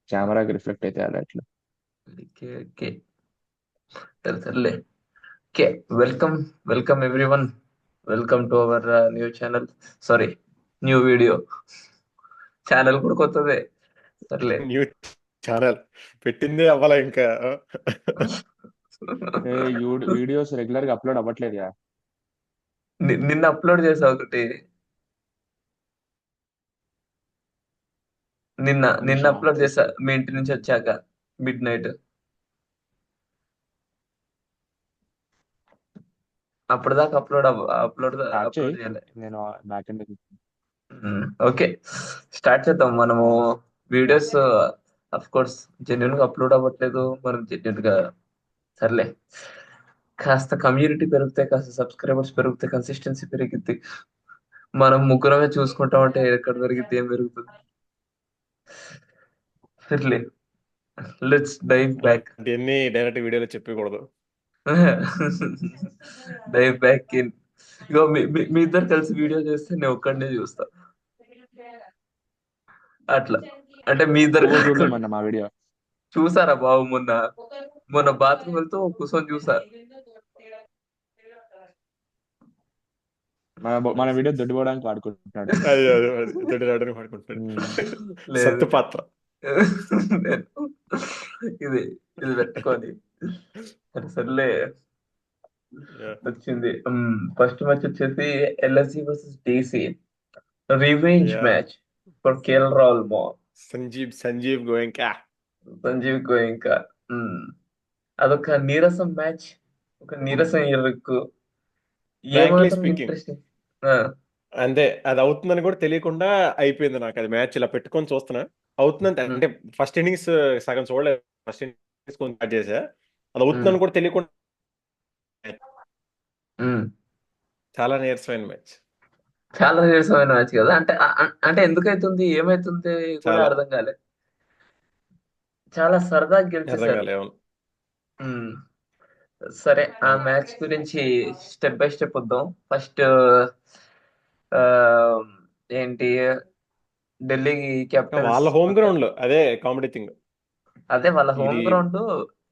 కెమెరాకి రిఫ్లెక్ట్ అయితే అలా అట్లా. Okay okay. సర్లే. Okay. Welcome welcome everyone. Welcome to our new channel. Sorry, new video. Channel కూడా కొత్తదే. సర్లే. న్యూ ఛానల్ పెట్టిందే అవ్వాల ఇంకా. వీడియోస్ రెగ్యులర్ గా అప్లోడ్ అవ్వట్లేదు. నిన్న అప్లోడ్ చేసా ఒకటి. నిన్న ఒక్క నిన్న నిమిషం అప్లోడ్ చేసా మీ ఇంటి నుంచి వచ్చాక మిడ్ నైట్. అప్పటిదాకా అప్లోడ్ అప్లోడ్ స్టార్ట్ చేయి, అప్లోడ్ చేయలే. నేను బ్యాక్ ఎండ్. ఓకే. స్టార్ట్ చేద్దాం మనము. వీడియోస్ అఫ్ కోర్స్ జెన్యున్ గా అప్లోడ్ అవ్వట్లేదు. మనం జెన్యున్ గా సర్లే. కాస్త కమ్యూనిటీ పెరిగితే, కాస్త సబ్స్క్రైబర్స్ పెరిగితే కన్సిస్టెన్సీ పెరిగిద్ది. మనం ముగ్గురమే చూసుకుంటాం అంటే ఎక్కడ పెరిగిద్ది, ఏం పెరుగుతుంది. సర్లే, లెట్స్ డైవ్ బ్యాక్. అలాంటివన్నీ డైరెక్ట్ వీడియోలో చెప్పకూడదు. Dive back in. ఇగో మీ ఇద్దరు కలిసి వీడియో చేస్తే నేను ఒక్కడనే చూస్తా. అట్లా. అంటే మీ ఇద్దరు నువ్వు కాకుండా. చూడలేమన్నా మా వీడియో. చూసారా బాబు, మొన్న మొన్న బాత్రూమ్ వెళ్తూ కూర్చొని చూసా. మన వీడియో దొడ్డిపోవడానికి వాడుకుంటున్నాడు. అది అది తోటి రావడానికి పడుకుంటాడు. లేదు, సత్తు పాత్ర. నేను ఇది ఇది పెట్టుకొని. సర్లే. వచ్చింది. ఫస్ట్ మ్యాచ్ వచ్చేసి LSG versus DC revenge match for KL Rahul more. Sanjiv Goenka. Sanjiv Goenka. మ్మ్. అదొక నీరసం మ్యాచ్. ఒక నీరసం ఇరుక్కు. ఫ్రాంక్లీ ఏమాత్రం స్పీకింగ్ ఇంట్రెస్టింగ్. అంతే, అది అవుతుందని కూడా తెలియకుండా అయిపోయింది నాకు. అది మ్యాచ్ ఇలా పెట్టుకొని చూస్తున్నా అవుతుందంటే, అంటే ఫస్ట్ ఇన్నింగ్స్ సగం చూడలేదు. ఫస్ట్ ఇన్నింగ్స్ కొంచెం స్టార్ట్ చేసా, అది అవుతుందని కూడా తెలియకుండా. చాలా నీరసమైన మ్యాచ్. చాలా నీరసమైన మ్యాచ్ కదా. అంటే అంటే ఎందుకు అవుతుంది, ఏమైతుంది కూడా చాలా అర్థం కాలే. చాలా సరదాగా అర్థం గెలిచేశారు. కాలేదు. మ్మ్. సరే, ఆ మ్యాచ్ గురించి స్టెప్ బై స్టెప్ వద్దాం. ఫస్ట్ ఏంటి, ఢిల్లీ క్యాపిటల్స్. వాళ్ళ హోమ్ గ్రౌండ్ లో అదే కామెడీ థింగ్. అదే వాళ్ళ హోమ్ ఇది గ్రౌండ్.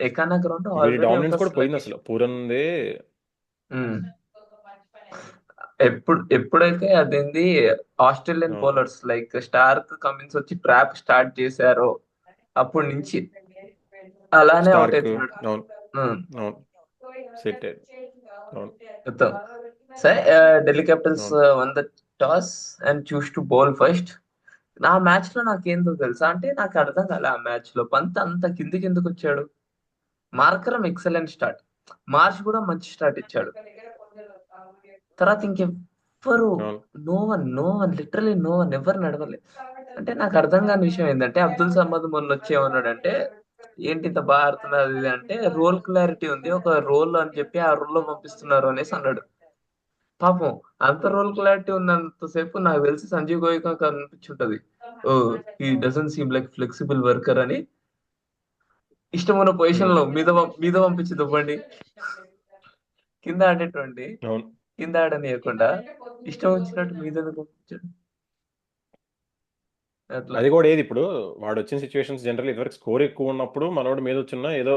ఎకానా గ్రౌండ్ వీడి ఆల్రెడీ డామినెన్స్ ఒక కూడా పోయింది స్లగ్గిష్. అసలు పూరన్ది. ఎప్పుడైతే అదేంది ఆస్ట్రేలియన్ అవును బౌలర్స్ లైక్ స్టార్క్ కమిన్స్ వచ్చి ట్రాప్ స్టార్ట్ చేశారో అప్పటి నుంచి అలానే అవుట్ స్టార్క్. అవుతున్నాడు. అవును ఉమ్, అవును. సెట్. అవును మొత్తం. సరే, ఢిల్లీ క్యాపిటల్స్ అవును one the toss and choose to bowl first. నా మ్యాచ్ లో నాకేందో తెలుసా, అంటే నాకు అర్థం కాలే ఆ మ్యాచ్ లో పంత్ అంత కిందికి ఎందుకు వచ్చాడు. మార్కరం ఎక్సలెంట్ స్టార్ట్, మార్చ్ కూడా మంచి స్టార్ట్ ఇచ్చాడు. తర్వాత ఇంకెవ్వరు, అవును no one literally no one ఎవరు నడవలే. అంటే నాకు అర్థం కాని విషయం ఏంటంటే అబ్దుల్ సమద్ మొన్న వచ్చి ఏమన్నాడంటే, ఏంటి ఇంత బాగా ఆడుతున్నారు అది ఇది అంటే, రోల్ క్లారిటీ ఉంది, ఒక రోల్ అని చెప్పి ఆ రోల్ లో పంపిస్తున్నారు అనేసి అన్నాడు. పాపం, అంత రోల్ క్లారిటీ ఉన్నంతసేపు నాకు తెలిసి సంజీవ్ గోయకా కనిపించుంటది. ఓ, ఈ doesn't seem like flexible worker అని. ఇష్టమైన పొజిషన్ ఉమ్, లో మీద పంపించి దువ్వండి. కింద ఆడేటువంటి అవును. కింద ఆడనీయకుండా ఇష్టం వచ్చినట్టు మీద ఎందుకు పంపించాడు. అట్లా. అది కూడా ఏది ఇప్పుడు వాడు వచ్చిన సిచ్యువేషన్స్ జనరల్ ఇదివరకు స్కోర్ ఎక్కువ ఉన్నప్పుడు మనోడు మీద వచ్చిన ఏదో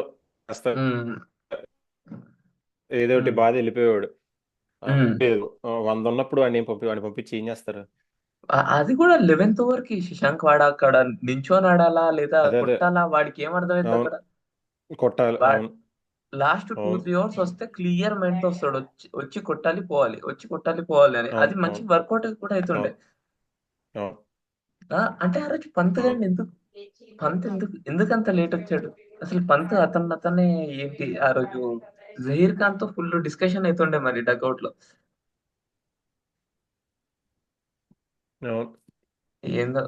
కాస్త ఉమ్, ఏదో ఒకటి ఉమ్, బాధ వెళ్ళిపోయాడు. ఉమ్. లేదు 100 ఉన్నప్పుడు వాడిని పంపించి ఏం చేస్తారు. అది కూడా 11th ఓవర్ కి శశాంక్ వాడ అక్కడ నించోని ఆడాలా లేదా అదే అదే. కొట్టాలా, వాడికి ఏం అర్థమైంది అవును అక్కడ. కొట్టాలి. అవును లాస్ట్ టూ అవును త్రీ అవర్స్ వస్తే క్లియర్ మైండ్ తో వస్తాడు, వచ్చి వచ్చి కొట్టాలి పోవాలి, వచ్చి కొట్టాలి పోవాలి అని. అవును అది మంచి అవును వర్కౌట్ కూడా అవుతుండే. అవును అవును అంటే ఆ రోజు పంత్ అవును గారిని ఎందుకంత లేట్ వచ్చాడు. అసలు పంత్ అతనే ఏంటి ఆ రోజు. జహీర్ ఖాన్ తో ఫుల్ డిస్కషన్ అవుతుండే మరి డగ్అవుట్ లో. అవును. ఏందో.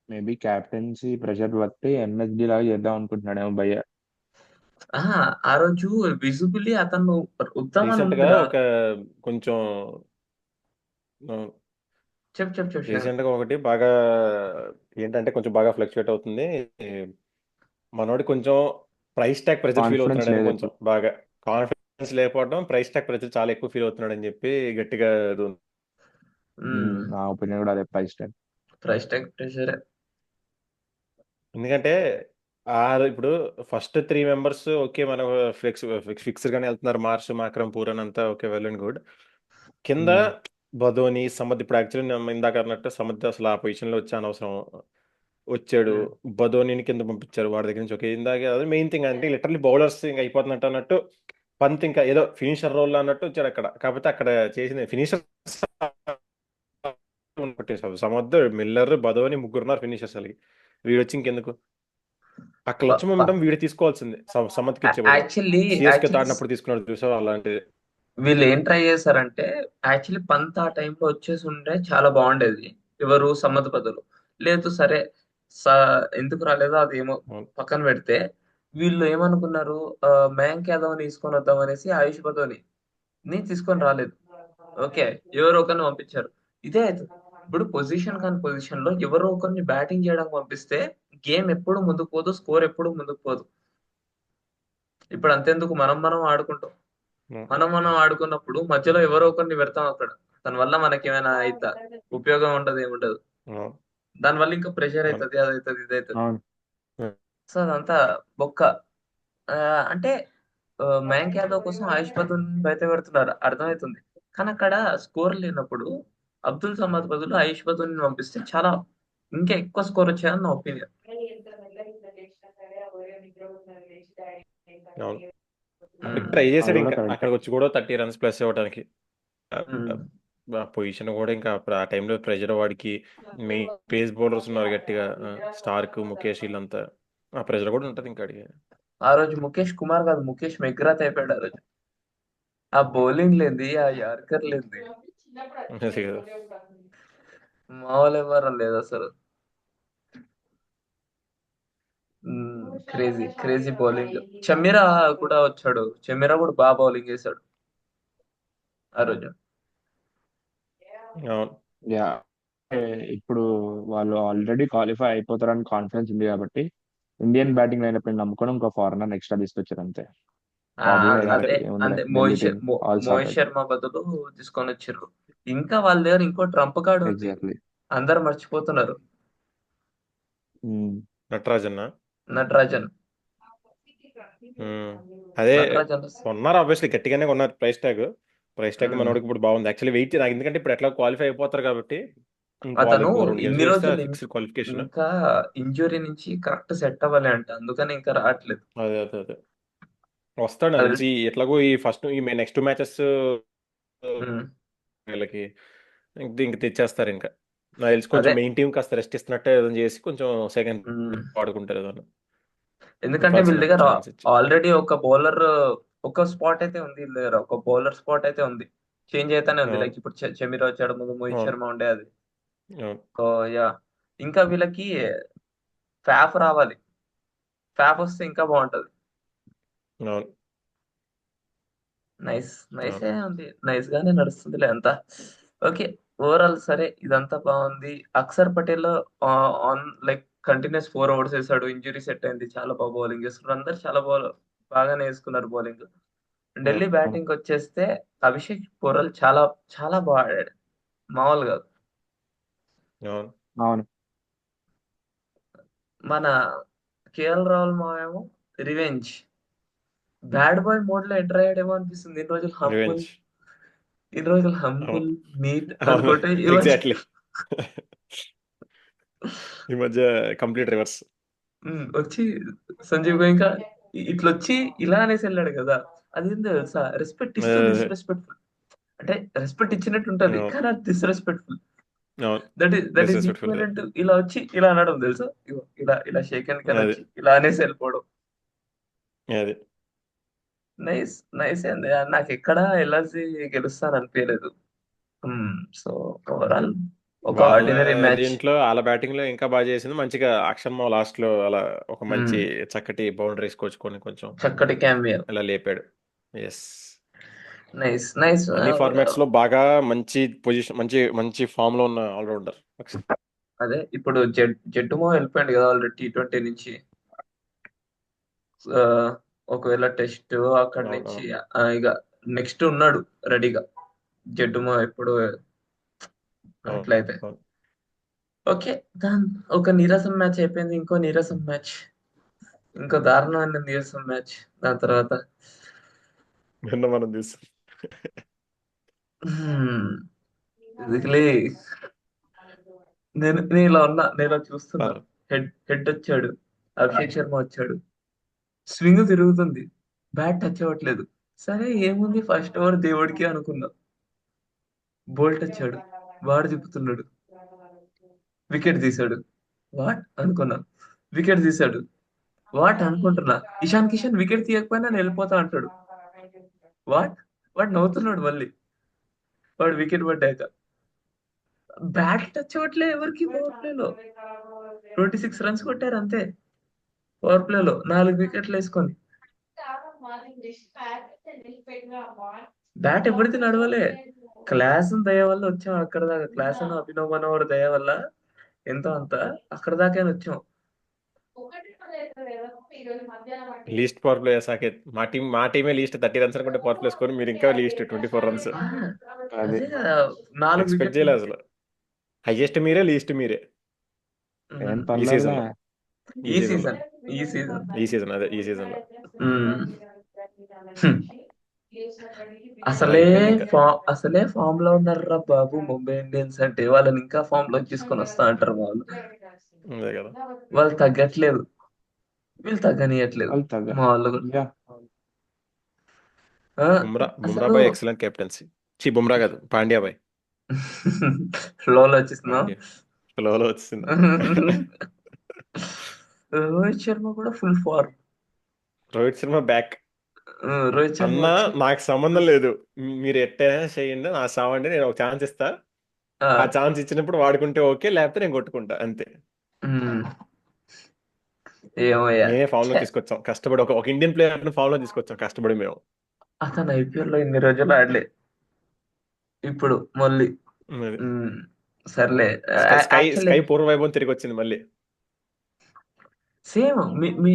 మేబీ క్యాప్టెన్సీ ప్రెషర్ బట్టి ఎంఎస్డి లాగా చేద్దాం అనుకుంటున్నాడేమో భయ్య. ఆ రోజు విజిబిలీ అతను ఉద్దామని రీసెంట్ గా ఉందిరా. ఒక కొంచెం చెప్పు చెప్పు చెప్పు శ్రావణ్. రీసెంట్ గా ఒకటి బాగా ఏంటంటే కొంచెం బాగా ఫ్లక్చుయేట్ అవుతుంది. మనోడి కొంచెం price tag pressure feel confidence అవుతున్నాడని, లేదు కొంచెం ఇప్పుడు. బాగా కాన్ఫిడెన్స్ లేకపోవడం, ప్రైస్ ట్యాగ్ ప్రెజర్ చాలా ఎక్కువ ఫీల్ అవుతున్నాడని చెప్పి గట్టిగా ఇది ఉంది. నా ఒపీనియన్ కూడా అదే, price tag. Price tag pressure. ఎందుకంటే ఇప్పుడు ఫస్ట్ 3 మెంబర్స్ ఓకే, మన ఫిక్స్డ్ గానే వెళ్తున్నారు. మార్ష్, మాక్రమ్, పూరన్ అంతా ఓకే, వెల్ అండ్ గుడ్. కింద బదోని, సమద్. ఇప్పుడు యాక్చువల్లీ నేను ఇందాక అన్నట్టు సమద్ అసలు ఆ పొజిషన్ లో వచ్చి అనవసరం వచ్చాడు. బదోనిని కింద పంపించారు వాడి దగ్గర నుంచి. ఓకే, ఇందాక అది మెయిన్ థింగ్. అంటే లిటరల్లీ బౌలర్స్ ఇంకా అయిపోతున్నట్టు అన్నట్టు, పంత్ ఇంకా ఏదో ఫినిషర్ రోల్ అన్నట్టు వచ్చాడు అక్కడ. కాకపోతే అక్కడ చేసిన ఫినిషర్ కొట్టేశారు. సమద్, మిల్లర్, బదోని ముగ్గురున్నారు ఫినిషర్స్. అలాగే వీడు వచ్చి ఇంకెందుకు అక్కడ వచ్చి ఉండడం, వీడు తీసుకోవాల్సింది సమత్కి ఇచ్చే బదులు. యాక్చువల్లీ సిఎస్కే తాడినప్పుడు తీసుకున్నాడు చూసావు అలాంటిది. వీళ్ళు ఏం ట్రై చేశారంటే, యాక్చువల్లీ పంత్ ఆ టైంలో వచ్చేసి ఉంటే చాలా బాగుండేది. ఎవరు సమ్మతి బదులు. లేదు సరే, ఎందుకు రాలేదో అదేమో పక్కన పెడితే, వీళ్ళు ఏమనుకున్నారు, మయాంక్ యాదవ్ తీసుకొని వద్దాం అనేసి ఆయుష్ బదోని తీసుకొని రాలేదు. ఓకే, ఎవరో ఒకరిని పంపించారు. ఇదే అవుతుంది. ఇప్పుడు పొజిషన్ కాని పొజిషన్ లో ఎవరో ఒకరిని బ్యాటింగ్ చేయడానికి పంపిస్తే గేమ్ ఎప్పుడు ముందుకు పోదు, స్కోర్ ఎప్పుడు ముందుకు పోదు. ఇప్పుడు అంతెందుకు, మనం ఆడుకుంటాం. మనం ఆడుకున్నప్పుడు మధ్యలో ఎవరో ఒకరిని పెడతాం అక్కడ. దానివల్ల మనకి ఏమైనా అయితా ఉపయోగం ఉండదు, ఏముండదు. దానివల్ల ఇంకా ప్రెషర్ అవుతుంది, అది అవుతుంది, ఇది అవుతుంది. సో అదంతా బొక్క. అంటే మయాంక్ యాదవ్ కోసం ఆయుష్ పదూన్ బయట పెడుతున్నారు, అర్థమవుతుంది. కానీ అక్కడ స్కోర్ లేనప్పుడు అబ్దుల్ సమద్ బదులు ఆయుష్ పదూన్ పంపిస్తే చాలా ఇంకా ఎక్కువ స్కోర్ వచ్చాయని నా ఒపీనియన్. ట్రై చేశాడు ఇంకా అక్కడికి వచ్చి కూడా 30 runs ప్లస్ ఇవ్వడానికి. పొజిషన్ కూడా ఇంకా ఆ టైంలో ప్రెజర్ వాడికి. మెయిన్ పేస్ బౌలర్స్ ఉన్నారు గట్టిగా, స్టార్క్, ముఖేష్, వీళ్ళంతా. ఆ ప్రెజర్ కూడా ఉంటది ఇంకా అడిగి. ఆ రోజు ముఖేష్ కుమార్ కాదు, ముఖేష్ మెగ్రాత్ అయిపోయాడు ఆ రోజు. ఆ బౌలింగ్ లేంది, ఆ యార్కర్ లేంది, మామూలు ఎవరు లేదు అసలు. Crazy crazy bowling. చమీరా కూడా వచ్చాడు, చమీరా కూడా బాగా బౌలింగ్ చేశాడు ఆ రోజు. యా, ఇప్పుడు వాళ్ళు ఆల్రెడీ క్వాలిఫై అయిపోతారని కాన్ఫిడెన్స్ ఉంది కాబట్టి ఇండియన్ బ్యాటింగ్ లైనప్ నమ్ముకొని ఇంకో ఫారినర్ ఎక్స్ట్రా తీసుకొచ్చారు అంతే. అంతే మోహిత్ శర్మ బదులు తీసుకొని వచ్చారు. ఇంకా వాళ్ళ దగ్గర ఇంకో ట్రంప్ కార్డు ఉంది, ఎగ్జాక్ట్లీ. అందరు మర్చిపోతున్నారు. నటరాజన్. అదే నటరాజన్ కొన్నారు, ఆబ్వియస్లీ గట్టిగానే కొన్నారు. ప్రైస్ ట్యాగ్ మనోడికి ఇప్పుడు బాగుంది యాక్చువల్లీ. వెయిట్ నాకు ఎందుకంటే ఇప్పుడు ఎట్లా క్వాలిఫై అయిపోతారు కాబట్టి. అతను ఇన్ని రోజులు క్వాలిఫికేషన్ ఇంకా ఇంజురీ నుంచి కరెక్ట్ సెట్ అవ్వాలి అంట, అందుకని ఇంకా రావట్లేదు. అదే వస్తాడు నాకు తెలిసి. ఎట్లాగో ఈ నెక్స్ట్ 2 మ్యాచెస్ వీళ్ళకి ఇంక తెచ్చేస్తారు. ఇంకా నాకు తెలిసి కొంచెం మెయిన్ టీం కాస్త రెస్ట్ ఇస్తున్నట్టే ఏదైనా చేసి కొంచెం సెకండ్ వాడుకుంటారు ఏదైనా. ఎందుకంటే వీళ్ళ దగ్గర ఆల్రెడీ ఒక బౌలర్, ఒక స్పాట్ అయితే ఉంది వీళ్ళ దగ్గర, ఒక బౌలర్ స్పాట్ అయితే ఉంది. చేంజ్ అయితేనే ఉంది. లైక్ ఇప్పుడు చమీరా వచ్చాడు, ముందు మోహిత్ శర్మ ఉండే అది. సో యా, ఇంకా వీళ్ళకి ఫ్యాఫ్ రావాలి. ఫ్యాఫ్ వస్తే ఇంకా బాగుంటది. నైస్ ఉంది, నైస్ గానే నడుస్తుంది అంతా. ఓకే, ఓవరాల్ సరే, ఇదంతా బాగుంది. Axar Patel on like continues 4 overs వేసాడు, ఇంజురీ సెట్ అయింది, చాలా బాగా బౌలింగ్ చేస్తున్నారు. అందరు చాలా బాగానే వేసుకున్నారు బౌలింగ్. ఢిల్లీ బ్యాటింగ్ వచ్చేస్తే అభిషేక్ పోరల్ చాలా చాలా బాగా ఆడాడు, మామూలు కాదు. అవును, మన కేఎల్ రాహుల్ మావేమో రివెంజ్ బ్యాడ్ బాయ్ మోడ్ లో ఎంటర్ అయ్యాడేమో అనిపిస్తుంది. ఇన్ని రోజులు హంబుల్ నీట్ అనుకుంటే ఈ మధ్య కంప్లీట్ రివర్స్ వచ్చి సంజీవ్ గోయింకా ఇట్లొచ్చి ఇలా అనేసి వెళ్ళాడు కదా. అది ఏందో తెలుసా, రెస్పెక్ట్ ఇస్తూ డిస్రెస్పెక్ట్ఫుల్. అంటే రెస్పెక్ట్ ఇచ్చినట్టు ఉంటది, కానీ అది డిస్రెస్పెక్ట్ఫుల్. దట్ ఈస్ ఈక్వలెంట్ ఇలా వచ్చి ఇలా అనడం తెలుసా, ఇలా షేక్ హ్యాండ్ కానీ వచ్చి ఇలా అనేసి వెళ్ళిపోవడం. నైస్ అండి. నాకు ఎక్కడ ఎల్ఆర్సీ గెలుస్తాను అనిపించలేదు. సో ఓవరాల్ ఒక ఆర్డినరీ మ్యాచ్. దీంట్లో వాళ్ళ బ్యాటింగ్ లో ఇంకా బాగా చేసింది మంచిగా అక్షర్ మాల్ లాస్ట్ లో అలా ఒక మంచి చక్కటి బౌండరీస్ కోచుకొని కొంచెం చక్కటి క్యామియో అలా లేపాడు. ఎస్, నైస్ అన్ని ఫార్మాట్స్ లో బాగా మంచి పొజిషన్, మంచి ఫామ్ లో ఉన్న ఆల్రౌండర్. అదే ఇప్పుడు జట్టుమో వెళ్ళిపోయాడు కదా ఆల్రెడీ T20 నుంచి. ఒకవేళ టెస్ట్ అక్కడి నుంచి ఇక నెక్స్ట్ ఉన్నాడు రెడీగా జట్టుమో ఎప్పుడు అట్లయితే. ఓకే. దాని ఒక నీరసం మ్యాచ్ అయిపోయింది. ఇంకో నీరసం మ్యాచ్. ఇంకో దారుణమైన నీరసం మ్యాచ్. దాని తర్వాత నిన్న మనం చూస్తాం. హ్మ్. ఎందుకులే నేను ఇలా ఉన్నా. నేను ఇలా చూస్తున్నా. తర్వాత హెడ్ వచ్చాడు. అభిషేక్ శర్మ వచ్చాడు. స్వింగ్ తిరుగుతుంది. బ్యాట్ టచ్ అవ్వట్లేదు. సరే ఏముంది ఫస్ట్ ఓవర్ దేవుడికి అనుకున్నా. బోల్ట్ వచ్చాడు. వాడు తిప్పుతున్నాడు. వికెట్ తీశాడు. వాట్ అనుకున్నా. వికెట్ తీశాడు. వాట్ అనుకుంటున్నా. ఇషాన్ కిషన్ వికెట్ తీయకపోయినా నేను వెళ్ళిపోతా అంటాడు. వాట్ వాడు నవ్వుతున్నాడు మళ్ళీ. వాడు వికెట్ పడ్డాక బ్యాట్ టచ్ అవ్వట్లే ఎవరికి పవర్ ప్లేలో. 26 రన్స్ కొట్టారు అంతే. పవర్ ప్లేలో 4 వికెట్లు వేసుకొని. బ్యాట్ ఎప్పటికీ నడవలే. క్లాస్ దయ వల్ల వచ్చాం అక్కడ దాకా. క్లాస్ అని అభినవ్ మనోహర్ దయ వల్ల ఎంతో అంత అక్కడ దాకా వచ్చాం. Least power play Saketh. మా టీమే లీస్ట్ 30 రన్స్ అనుకుంటే పవర్ ప్లే స్కోర్, మీరు ఇంకా లీస్ట్ 24 రన్స్. ఆ, అది అదే కదా 4 ఎక్స్పెక్ట్ వికెట్లు. చేయలేదు అసలు. హైయెస్ట్ మీరే, లీస్ట్ మీరే ఏం ఉమ్, ఈ పర్లేదులే. సీజన్ లో. ఈ ఈ సీజన్ లో సీజన్ ఈ సీజన్ ఈ సీజన్ అదే ఈ సీజన్ లో ఉమ్. హ్మ్. అసలే అయిపోయింది ఇంకా. అసలే ఫామ్ లో ఉన్నారా బాబు ముంబై ఇండియన్స్ అంటే. వాళ్ళని ఇంకా ఫామ్ లో తీసుకొని వస్తా అంటారు వాళ్ళు. అదే కదా. వాళ్ళు తగ్గట్లేదు. వీళ్ళు తగ్గనియట్లేదు వాళ్ళు తగ్గ మా వాళ్ళు కూడా. యా ఆ, బుమ్రా అసలు బాయ్ ఎక్సలెంట్ కెప్టెన్సీ. బుమ్రా కాదు, పాండ్యా బాయ్. ఫ్లోలో వచ్చేస్తున్నాం. పాండ్యా ఫ్లోలో వచ్చింది. రోహిత్ శర్మ కూడా full form. Rohit Sharma back. Rohit Sharma అన్నా వచ్చి నాకు సంబంధం లేదు, మీరు ఎట్టైనా చేయండి, నా సావండి, నేను ఒక ఛాన్స్ ఇస్తా. ఆ, ఆ ఛాన్స్ ఇచ్చినప్పుడు వాడుకుంటే ఓకే, లేకపోతే నేను కొట్టుకుంటా అంతే. ఉమ్, ఏమయ్యా. మేమే ఫామ్ లో ఛే, తీసుకొచ్చాం కష్టపడి, ఒక ఇండియన్ ప్లేయర్ ఫామ్ లో తీసుకొచ్చాం కష్టపడి మేము. అతను ఐపీఎల్ లో ఇన్ని రోజులు ఆడలే. ఇప్పుడు మళ్ళీ అది. ఉమ్, సర్లే. స్కై స్కై యాక్చువల్లీ స్కై పూర్వ వైభవం తిరిగి వచ్చింది మళ్ళీ. సేమ్ మీ మీ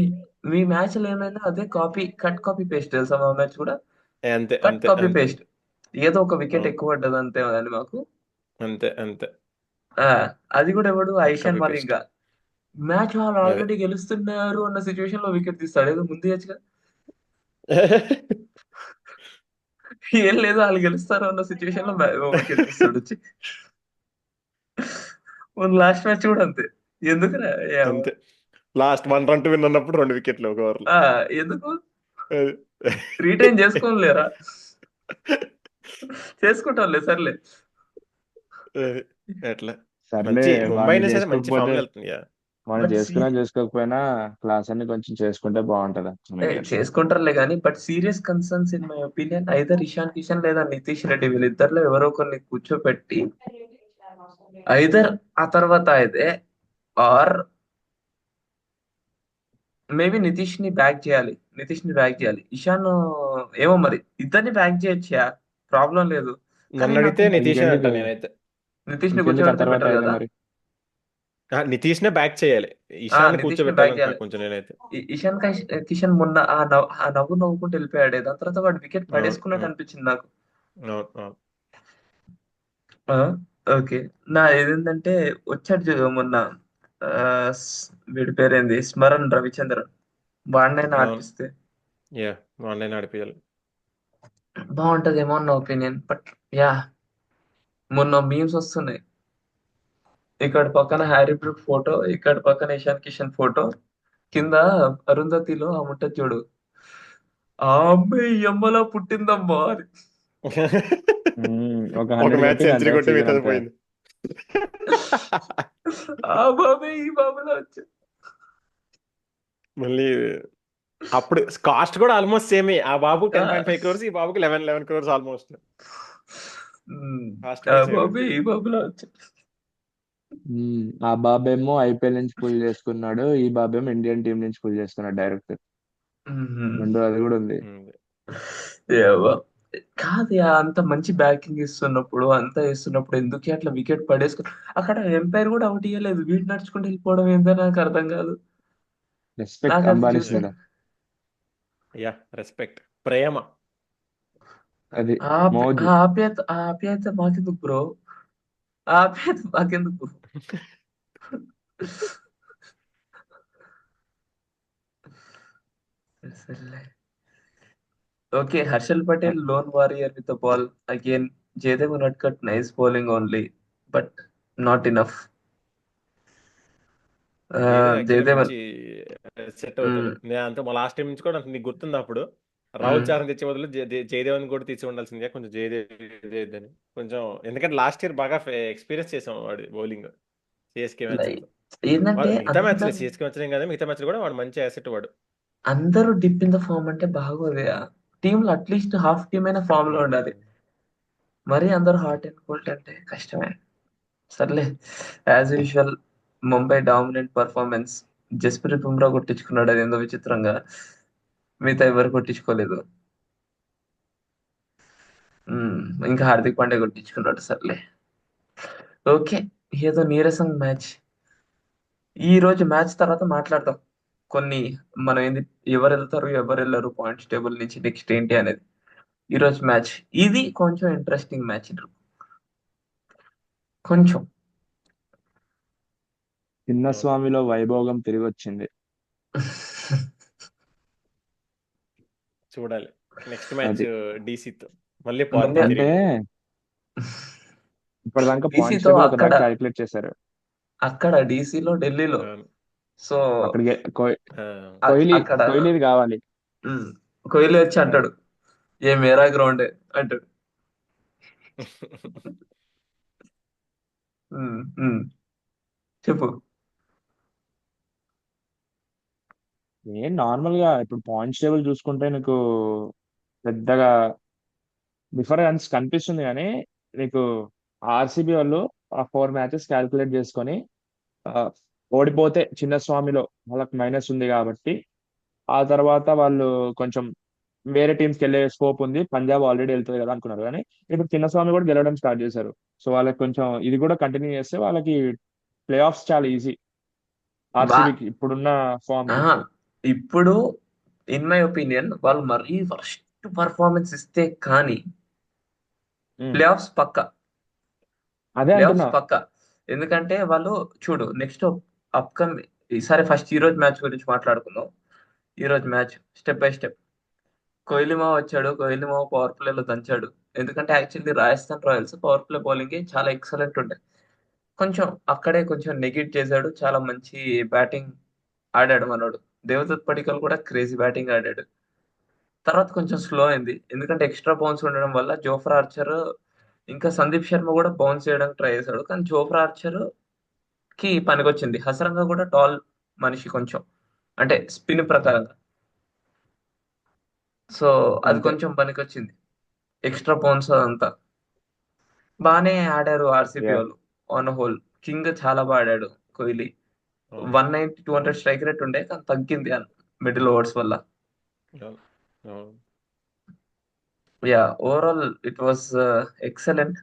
మీ మ్యాచ్ లో ఏమైనా అదే కాపీ కట్ కాపీ పేస్ట్ తెలుసా. మా మ్యాచ్ కూడా అంతే కట్ అంతే కాపీ అంతే. పేస్ట్. ఏదో ఒక వికెట్ అవును, ఎక్కువ పడ్డది అంతే అని మాకు. అంతే అంతే. ఆ, అది కూడా ఎవడు cut Ishan copy paste. Malinga. Match వాళ్ళు అదే. ఆల్రెడీ గెలుస్తున్నారు అన్న సిచ్యువేషన్ లో వికెట్ తీస్తాడు. ఏదో ముందు ఇయ్యొచ్చుగా. ఏం లేదు వాళ్ళు గెలుస్తారు అన్న సిచ్యువేషన్ లో వికెట్ తీస్తాడు వచ్చి. లాస్ట్ మ్యాచ్ కూడా అంతే. ఎందుకురా ఏమో. అంతే. లాస్ట్ 1 రన్ టు విన్ అన్నప్పుడు 2 వికెట్లు ఒక ఓవర్లో. ఆ, ఎందుకు అది. రీటైన్ చేసుకోలేరా. చేసుకుంటాంలే సర్లే. అది. అట్లా. సర్లే, మంచి ముంబై వాడిని ఇండియన్స్ అయితే మంచి ఫామ్ చేసుకోకపోతే లో వెళ్తుంది. మనం బట్ చేసుకున్నా చేసుకోకపోయినా క్లాస్ అన్ని కొంచెం చేసుకుంటే బాగుంటది మనకి అట్లా. చేసుకుంటారులే కానీ but serious concerns in my opinion either Ishan Kishan లేదా నితీష్ రెడ్డి. వీళ్ళిద్దరిలో ఎవరో ఒకరిని కూర్చోపెట్టి ఐదర్ ఆ తర్వాత అయితే ఆర్ మేబీ నితీష్ ని బ్యాక్ చేయాలి. ఇషాన్ ఏమో మరి ఇద్దరిని బ్యాక్ చేయొచ్చా. ప్రాబ్లం లేదు. కానీ నన్ను నాకు అడిగితే నితీషే అంట ఇంకెందుకు నేనైతే. నితీష్ ని ఇంకెందుకు ఆ కూర్చోబెడితే తర్వాత బెటర్ అయితే కదా. మరి. నితీష్ నే బ్యాక్ చేయాలి. ఇషాన్ నితీష్ ని బ్యాక్ చేయాలి. కూర్చోబెట్టాలంటున్నా కొంచెం నేనైతే. ఇషాన్ కిషన్ మొన్న ఆ నవ్వు నవ్వుకుంటూ వెళ్ళిపోయాడు. దాని తర్వాత వాడు వికెట్ అవును పడేసుకున్నట్టు అవును అనిపించింది నాకు. అవును అవును. ఆ, ఓకే. నా ఏదేంటంటే వచ్చాడు మొన్న. ఆ, వీడి పేరేంది స్మరణ్ రవిచంద్రన్. వాడినైనా అవును. ఆడిపిస్తే యా, ఆన్లైన్ ఆడిపియాలి. బాగుంటదేమో అన్న ఒపీనియన్. బట్ యా, మొన్న మీమ్స్ వస్తున్నాయి. ఇక్కడ పక్కన హ్యారీ బ్రూక్ ఫోటో, ఇక్కడ పక్కన ఇషాన్ కిషన్ ఫోటో, కింద అరుంధతిలో ఆ ముట్ట చూడు. ఆ అమ్మాయి ఎమ్మలా పుట్టిందమ్మా అని. ఒక ఒక 100 మ్యాచ్ కొట్టి సెంచరీ అంతే కొట్టి సీజన్ మిగతాది అంతా. పోయింది. ఆ బాబే ఈ బాబులా వచ్చా. మళ్ళీ అప్పుడు కాస్ట్ కూడా ఆల్మోస్ట్ సేమే. ఆ బాబు 10.5 crores, ఈ బాబుకి 11 crores ఆల్మోస్ట్. కాస్ట్ ఆ కూడా సేమే. బాబే ఈ బాబులా వచ్చా. ఆ బాబేమో ఐపీఎల్ నుంచి పుల్ చేసుకున్నాడు, ఈ బాబేమో ఇండియన్ టీం నుంచి పుల్ చేసుకున్నాడు డైరెక్ట్. రెండు అది కూడా ఉంది. ఏవో. కాదు అంత మంచి బ్యాటింగ్ ఇస్తున్నప్పుడు అంతా ఇస్తున్నప్పుడు ఎందుకే అట్లా వికెట్ పడేసుకు. అక్కడ ఎంపైర్ కూడా అవుట్ ఇయ్యలేదు. వీడు నడుచుకుంటూ వెళ్ళిపోవడం ఏందో నాకు అర్థం కాదు. రెస్పెక్ట్ నాకు అది అంబానీస్ చూస్తే మీద. యా, రెస్పెక్ట్, ప్రేమ. అది ఆ మోజు. ఆప్యాయత మాకెందుకు బ్రో. ఆ ఆప్యాయత మాకెందుకు. సర్లే. Okay. Harshal Patel lone warrior with the ball again. Jaydev Unadkat nice bowling only but not enough. Jaydev actually జయదేవన్. మంచి సెట్ అవుతాడు. నేను అంత మా లాస్ట్ టైం నుంచి కూడా నీకు గుర్తుంది అప్పుడు రాహుల్ మ్మ్. చాహర్ తెచ్చే బదులు జయదేవన్ కూడా తీసి ఉండాల్సిందే, కొంచెం జయదేవ్ కొంచెం, ఎందుకంటే లాస్ట్ ఇయర్ బాగా ఎక్స్పీరియన్స్ చేసాం వాడు బౌలింగ్ సిఎస్కే లైక్ మ్యాచ్లతో. ఏంటంటే వాడు మిగతా మ్యాచ్లే, అందరు సిఎస్కే మ్యాచ్లే కదా, మిగతా మ్యాచ్లు కూడా వాడు మంచి యాసెట్ వాడు. అందరూ డిప్ ఇన్ ద ఫామ్ అంటే బాగోదు. టీంలో అట్లీస్ట్ హాఫ్ టీమ్ అయినా ఫామ్ లో ఉండాలి. మరీ అందరూ హాట్ అండ్ కోల్డ్ అంటే కష్టమే. సర్లే. As usual Mumbai dominant performance. Jasprit Bumrah కొట్టించుకున్నాడు, అది ఏందో విచిత్రంగా. మిగతా ఎవరు కొట్టించుకోలేదు. మ్మ్. ఇంకా హార్దిక్ పాండ్యా కొట్టించుకున్నాడు. సర్లే. ఓకే. ఏదో నీరసం మ్యాచ్. ఈ రోజు మ్యాచ్ తర్వాత మాట్లాడదాం కొన్ని. మనం ఏంది, ఎవరు వెళ్తారు ఎవరు వెళ్ళరు పాయింట్స్ టేబుల్ నుంచి నెక్స్ట్ ఏంటి అనేది. ఈ రోజు మ్యాచ్ ఇది కొంచెం ఇంట్రెస్టింగ్ మ్యాచ్ కొంచెం. అవును, చిన్నస్వామిలో వైభోగం తిరిగి వచ్చింది. చూడాలి నెక్స్ట్ మ్యాచ్ అది డీసీతో మళ్ళీ మళ్ళీ పార్టీ త్రీ. అంటే ఇప్పటిదాకా పాయింట్స్ డీసీతో టేబుల్ ఒక అక్కడ నైట్ క్యాలిక్యులేట్ చేశారు. అక్కడ డీసీలో ఢిల్లీలో. అవును. సో అక్కడికి ఆ. అక్కడ కోహ్లీది కావాలి. ఉమ్, కోహ్లీ వచ్చి అది అంటాడు, ఏ మేరా గ్రౌండ్ అంటాడు. ఉమ్, ఉమ్, చెప్పు. ఏం నార్మల్ గా ఇప్పుడు పాయింట్స్ టేబుల్ చూసుకుంటే నీకు పెద్దగా డిఫరెన్స్ కనిపిస్తుంది కానీ నీకు ఆర్సీబీ వాళ్ళు ఆ 4 మ్యాచెస్ క్యాలిక్యులేట్ చేసుకొని ఆ, ఓడిపోతే చిన్నస్వామిలో వాళ్ళకి మైనస్ ఉంది కాబట్టి ఆ తర్వాత వాళ్ళు కొంచెం వేరే టీమ్స్కి వెళ్ళే స్కోప్ ఉంది, పంజాబ్ ఆల్రెడీ వెళ్తుంది కదా అనుకున్నారు కానీ ఇప్పుడు చిన్నస్వామి కూడా గెలవడం స్టార్ట్ చేశారు. సో వాళ్ళకి కొంచెం ఇది కూడా కంటిన్యూ చేస్తే వాళ్ళకి ప్లే ఆఫ్స్ చాలా ఈజీ బా ఆర్సీబీకి ఇప్పుడున్న ఫామ్ ఆ, కి. ఇప్పుడు ఇన్ మై ఒపీనియన్ వాళ్ళు మరీ వర్స్ట్ పర్ఫార్మెన్స్ ఇస్తే కానీ ఉమ్, ప్లే ఆఫ్స్ పక్క. అదే ప్లే ఆఫ్స్ అంటున్నా. పక్క. ఎందుకంటే వాళ్ళు చూడు నెక్స్ట్ అప్కమింగ్. ఈసారి ఫస్ట్ ఈ రోజు మ్యాచ్ గురించి మాట్లాడుకుందాం. ఈ రోజు మ్యాచ్ స్టెప్ బై స్టెప్. కోహ్లీమా వచ్చాడు, కోహ్లీమా పవర్ ప్లేలో దంచాడు. ఎందుకంటే actually Rajasthan Royals power play bowling చాలా ఎక్సలెంట్ ఉండే. కొంచెం అక్కడే కొంచెం నెగిట్ చేశాడు. చాలా మంచి బ్యాటింగ్ ఆడాడు మనోడు. దేవదత్ పడికల్ కూడా క్రేజీ బ్యాటింగ్ ఆడాడు. తర్వాత కొంచెం స్లో అయింది, ఎందుకంటే ఎక్స్ట్రా బౌన్స్ ఉండడం వల్ల జోఫ్రా ఆర్చర్ ఇంకా సందీప్ శర్మ కూడా బౌన్స్ చేయడానికి ట్రై చేశాడు. కానీ జోఫ్రా ఆర్చర్ కి పనికొచ్చింది. హసరంగా కూడా టాల్ మనిషి కొంచెం, అంటే స్పిన్ ప్రకారంగా. సో అది అంతే. కొంచెం పనికొచ్చింది. ఎక్స్ట్రా బౌన్స్ అదంతా బాగానే ఆడారు ఆర్సీబీ యా. వాళ్ళు. ఆన్ హోల్ కింగ్ చాలా బాగా ఆడాడు కోహ్లీ. అవును, 190 200 స్ట్రైక్ రేట్ ఉండే కానీ తగ్గింది మిడిల్ ఓవర్స్ వల్ల. అవును, అవును. Yeah, overall it was excellent.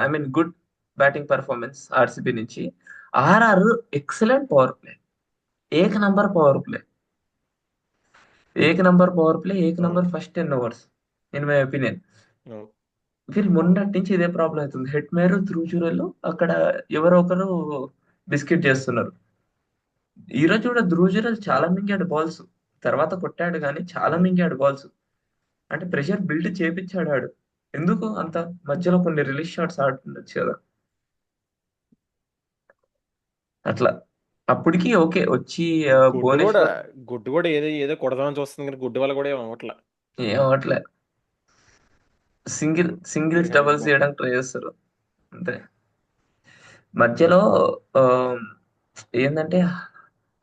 I mean good batting performance RCB నుంచి. RR excellent power play. ఏక నంబర్ పవర్ ప్లే. ఏక నంబర్ పవర్ ప్లే, ఏక అవును, number first 10 overs in my opinion. అవును. వీళ్ళు మొన్నటి నుంచి ఇదే ప్రాబ్లం అవుతుంది. హెట్ మేరు ధ్రువ్ అక్కడ ఎవరో ఒకరు బిస్కెట్ చేస్తున్నారు. ఈ రోజు కూడా ధ్రువ్ చాలా అవును. మింగాడు బాల్స్. తర్వాత కొట్టాడు కానీ చాలా మింగాడు బాల్స్. అంటే ప్రెషర్ బిల్డ్ చేపించాడు ఆడు. ఎందుకు అంత మధ్యలో కొన్ని రిలీజ్ షాట్స్ ఆడుతుండొచ్చు కదా అట్లా. అప్పటికి ఓకే వచ్చి గుడ్డు కూడా భువనేశ్వర్ గుడ్డు కూడా ఏదో ఏదో కొడదామని చూస్తుంది కానీ గుడ్డు వల్ల కూడా ఏం అవ్వట్లే. ఏం అవట్లే. సింగిల్స్ ఇక డబల్స్ చేయడానికి ట్రై చేస్తారు అంతే. మధ్యలో ఆ, ఏంటంటే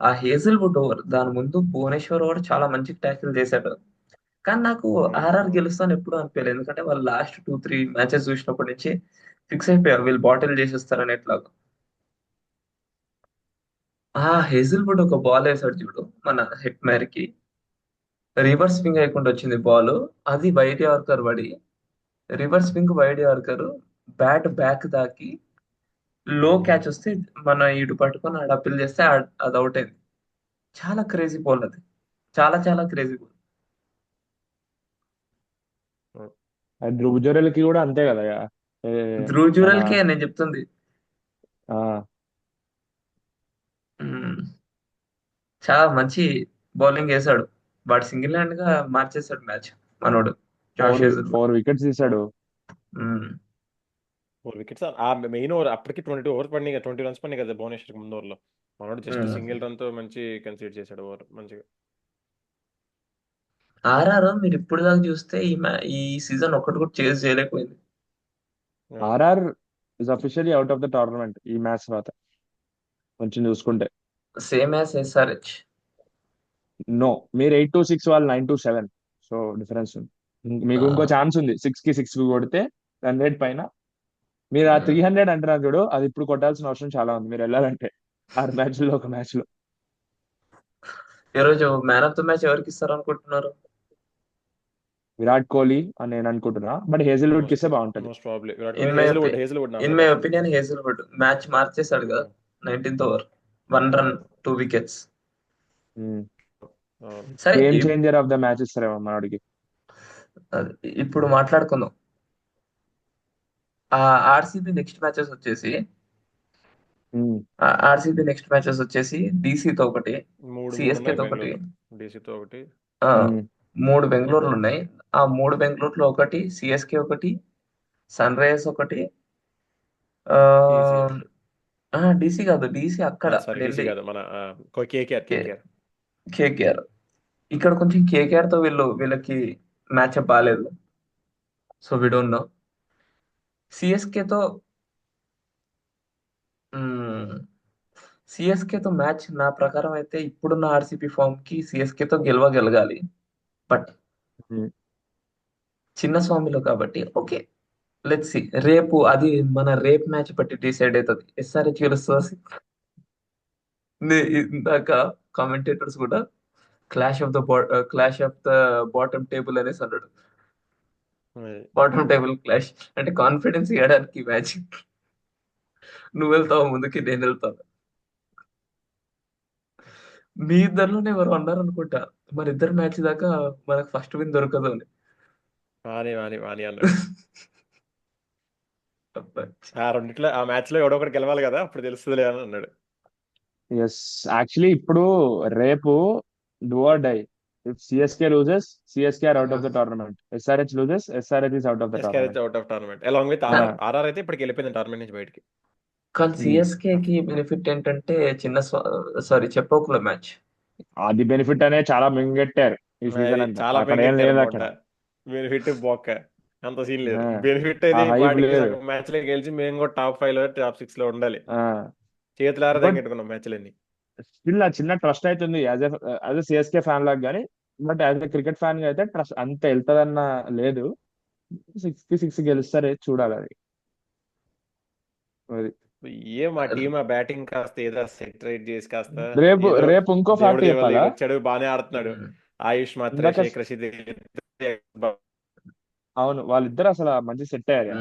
ఆ హేజిల్వుడ్ ఓవర్ దాని ముందు భువనేశ్వర్ ఓవర్ చాలా మంచి ట్యాకిల్ చేశాడు. కానీ నాకు అవును, ఆర్ఆర్ అవును. గెలుస్తాను ఎప్పుడు అనిపించలేదు, ఎందుకంటే వాళ్ళు లాస్ట్ 2 3 మ్యాచెస్ చూసినప్పటి నుంచి ఫిక్స్ అయిపోయారు వీళ్ళు బాటిల్ చేసేస్తారని ఎట్లా. ఆ హేజిల్వుడ్ ఒక బాల్ వేసాడు చూడు మన హెట్ కి. రివర్స్ స్వింగ్ అయ్యకుండా వచ్చింది బాల్. అది వైడ్ యార్కర్ పడి reverse swing wide yorker bat back దాకి లో క్యాచ్ వస్తే మన ఇటు పట్టుకొని ఆడ అప్పీల్ చేస్తే అది అవుట్ అయింది. చాలా క్రేజీ బాల్ అది. చాలా చాలా క్రేజీ బాల్. అవును. అది ధ్రువ్ జురెల్కి కూడా అంతే కదా. ఏ, ధ్రువ్ మన జురెల్ కే నేను చెప్తుంది. ఆ చాలా మంచి బౌలింగ్ వేశాడు. వాడు సింగిల్ హ్యాండ్ గా మార్చేశాడు మ్యాచ్ మనోడు జాష్ ఫోర్ హేజల్వుడ్. 4 వికెట్స్ తీశాడు. 4 వికెట్స్. ఆ మెయిన్ ఓవర్ అప్పటికి 22 ఓవర్స్ పడినాయి కదా, 20 రన్స్ పడినాయి కదా భువనేశ్వర్కి ముందు ఓవర్లో. మనోడు జస్ట్ సింగిల్ రన్ తో మంచి కన్సిడర్ చేశాడు ఓవర్ మంచిగా. ఆర్ఆర్ మీరు ఇప్పుడు దాకా చూస్తే ఈ సీజన్ ఒక్కటి కూడా చేజ్ చేయలేకపోయింది. అవును. RR is officially out of the tournament ఈ మ్యాచ్ తర్వాత కొంచెం చూసుకుంటే. Same as SRH. నో, మీరు 8-6, వాళ్ళు 9-7. సో డిఫరెన్స్ ఉంది. మీకు ఇంకో ఛాన్స్ ఉంది, 6కి 6 కొడితే రన్ రేట్ పైన. మీరు ఆ 300 అంటున్నారు చూడు, అది ఇప్పుడు కొట్టాల్సిన అవసరం చాలా ఉంది మీరు వెళ్ళాలంటే 6 మ్యాచ్ల్లో ఒక మ్యాచ్ లో. ఈరోజు మ్యాన్ ఆఫ్ ద మ్యాచ్ ఎవరికి ఇస్తారు అనుకుంటున్నారు? విరాట్ కోహ్లీ అని నేను అనుకుంటున్నా, బట్ హేజల్వుడ్ కి ఇస్తే బాగుంటది. Most probably Virat in Kohli. My Hazlewood నా ఇన్ మై ప్రకారం. ఒపీనియన్ హేజల్వుడ్ మ్యాచ్ మార్చేశాడు కదా 19th ఓవర్, 1 రన్ 2 వికెట్స్. సరే game changer of the match ఇస్తారేమో మనోడికి. ఇప్పుడు మాట్లాడుకుందాం. ఆర్సీబీ నెక్స్ట్ మ్యాచెస్ వచ్చేసి డీసీతో ఒకటి, మూడు సిఎస్కేతో ఒకటి, బెంగళూరు, డీసీతో ఒకటి, 3 బెంగళూరులు ఉన్నాయి. ఆ 3 బెంగళూరులో ఒకటి, సిఎస్కే ఒకటి, సన్ రైజర్స్ ఒకటి, డీసీ కాదు, డీసీ అక్కడ సారీ డీసీ ఢిల్లీ, కాదు మన కేకేఆర్. కేకేఆర్. ఇక్కడ కొంచెం కేకేఆర్ తో వీళ్ళకి మ్యాచ్అప్ బాగాలేదు. So we don't know. సిఎస్కేతో సిఎస్కేతో మ్యాచ్ నా ప్రకారం అయితే ఇప్పుడున్న ఆర్సీబీ ఫామ్ కి సిఎస్కేతో గెలవగలగాలి. బట్ చిన్న స్వామిలో కాబట్టి ఓకే, లెట్స్ సి. రేపు అది మన రేపు మ్యాచ్ బట్టి డిసైడ్ అవుతుంది. ఎస్ఆర్హెచ్ గెలుస్తుంది. ఇందాక కామెంటేటర్స్ కూడా clash of the bottom table అనేసి అన్నాడు. బాటమ్ టేబుల్ క్లాష్ అంటే కాన్ఫిడెన్స్ ఇవ్వడానికి మ్యాచ్. నువ్వు వెళ్తావు ముందుకి, నేను వెళ్తాను. మీ ఇద్దరిలోనే ఎవరు అన్నారు అనుకుంటా, మన ఇద్దరు మ్యాచ్ దాకా మనకు ఫస్ట్ విన్ దొరకదు అని. వాని అన్నాడు. ఆ మ్యాచ్ లో ఎవడో ఒకటి గెలవాలి కదా, అప్పుడు తెలుస్తుందిలే అని అన్నాడు. ఎస్, యాక్చువల్లీ ఇప్పుడు రేపు do or die. If CSK loses, CSK are out of the tournament. SRH loses, SRH is out of the tournament. Out of tournament along with RR అయితే ఇప్పటికి వెళ్ళిపోయింది టోర్నమెంట్ నుంచి బయటికి. కానీ సిఎస్కే కి బెనిఫిట్ ఏంటంటే చెప్పోకుల మ్యాచ్. అది బెనిఫిట్ అనే చాలా మింగెట్టారు ఈ సీజన్ అంతా. చాలా అక్కడ ఏం లేదు అక్కడ. బెనిఫిట్ బొక్క, అంత సీన్ లేదు. ఆ, బెనిఫిట్ ఆ అయితే హైప్ లేదు. మ్యాచ్ లో గెలిచి మేము కూడా టాప్ 5 లో టాప్ 6 లో ఉండాలి. చేతులారా బట్ తగ్గట్టుకున్నాం మ్యాచ్లన్నీ. స్టిల్ ఆ చిన్న ట్రస్ట్ అవుతుంది యాజ్ ఎ సిఎస్కే ఫ్యాన్ లాగా. కానీ but as a cricket fan గా అయితే ట్రస్ట్ అంత వెళ్తుందన్న లేదు. 6కి 6 గెలుస్తారు, చూడాలి అది. మా టీం ఆ బ్యాటింగ్ కాస్త ఏదో సెట్ రైట్ చేసి కాస్త రేపు ఏదో రేపు ఇంకో ఫ్యాక్ట్ దేవుడి చెప్పాలా. వచ్చాడు, బానే ఆడుతున్నాడు. ఆయుష్ మాత్రం ఇందాక షేక్ రషీద్ అవును, వాళ్ళిద్దరు అసలు మంచి సెట్ అయ్యారు.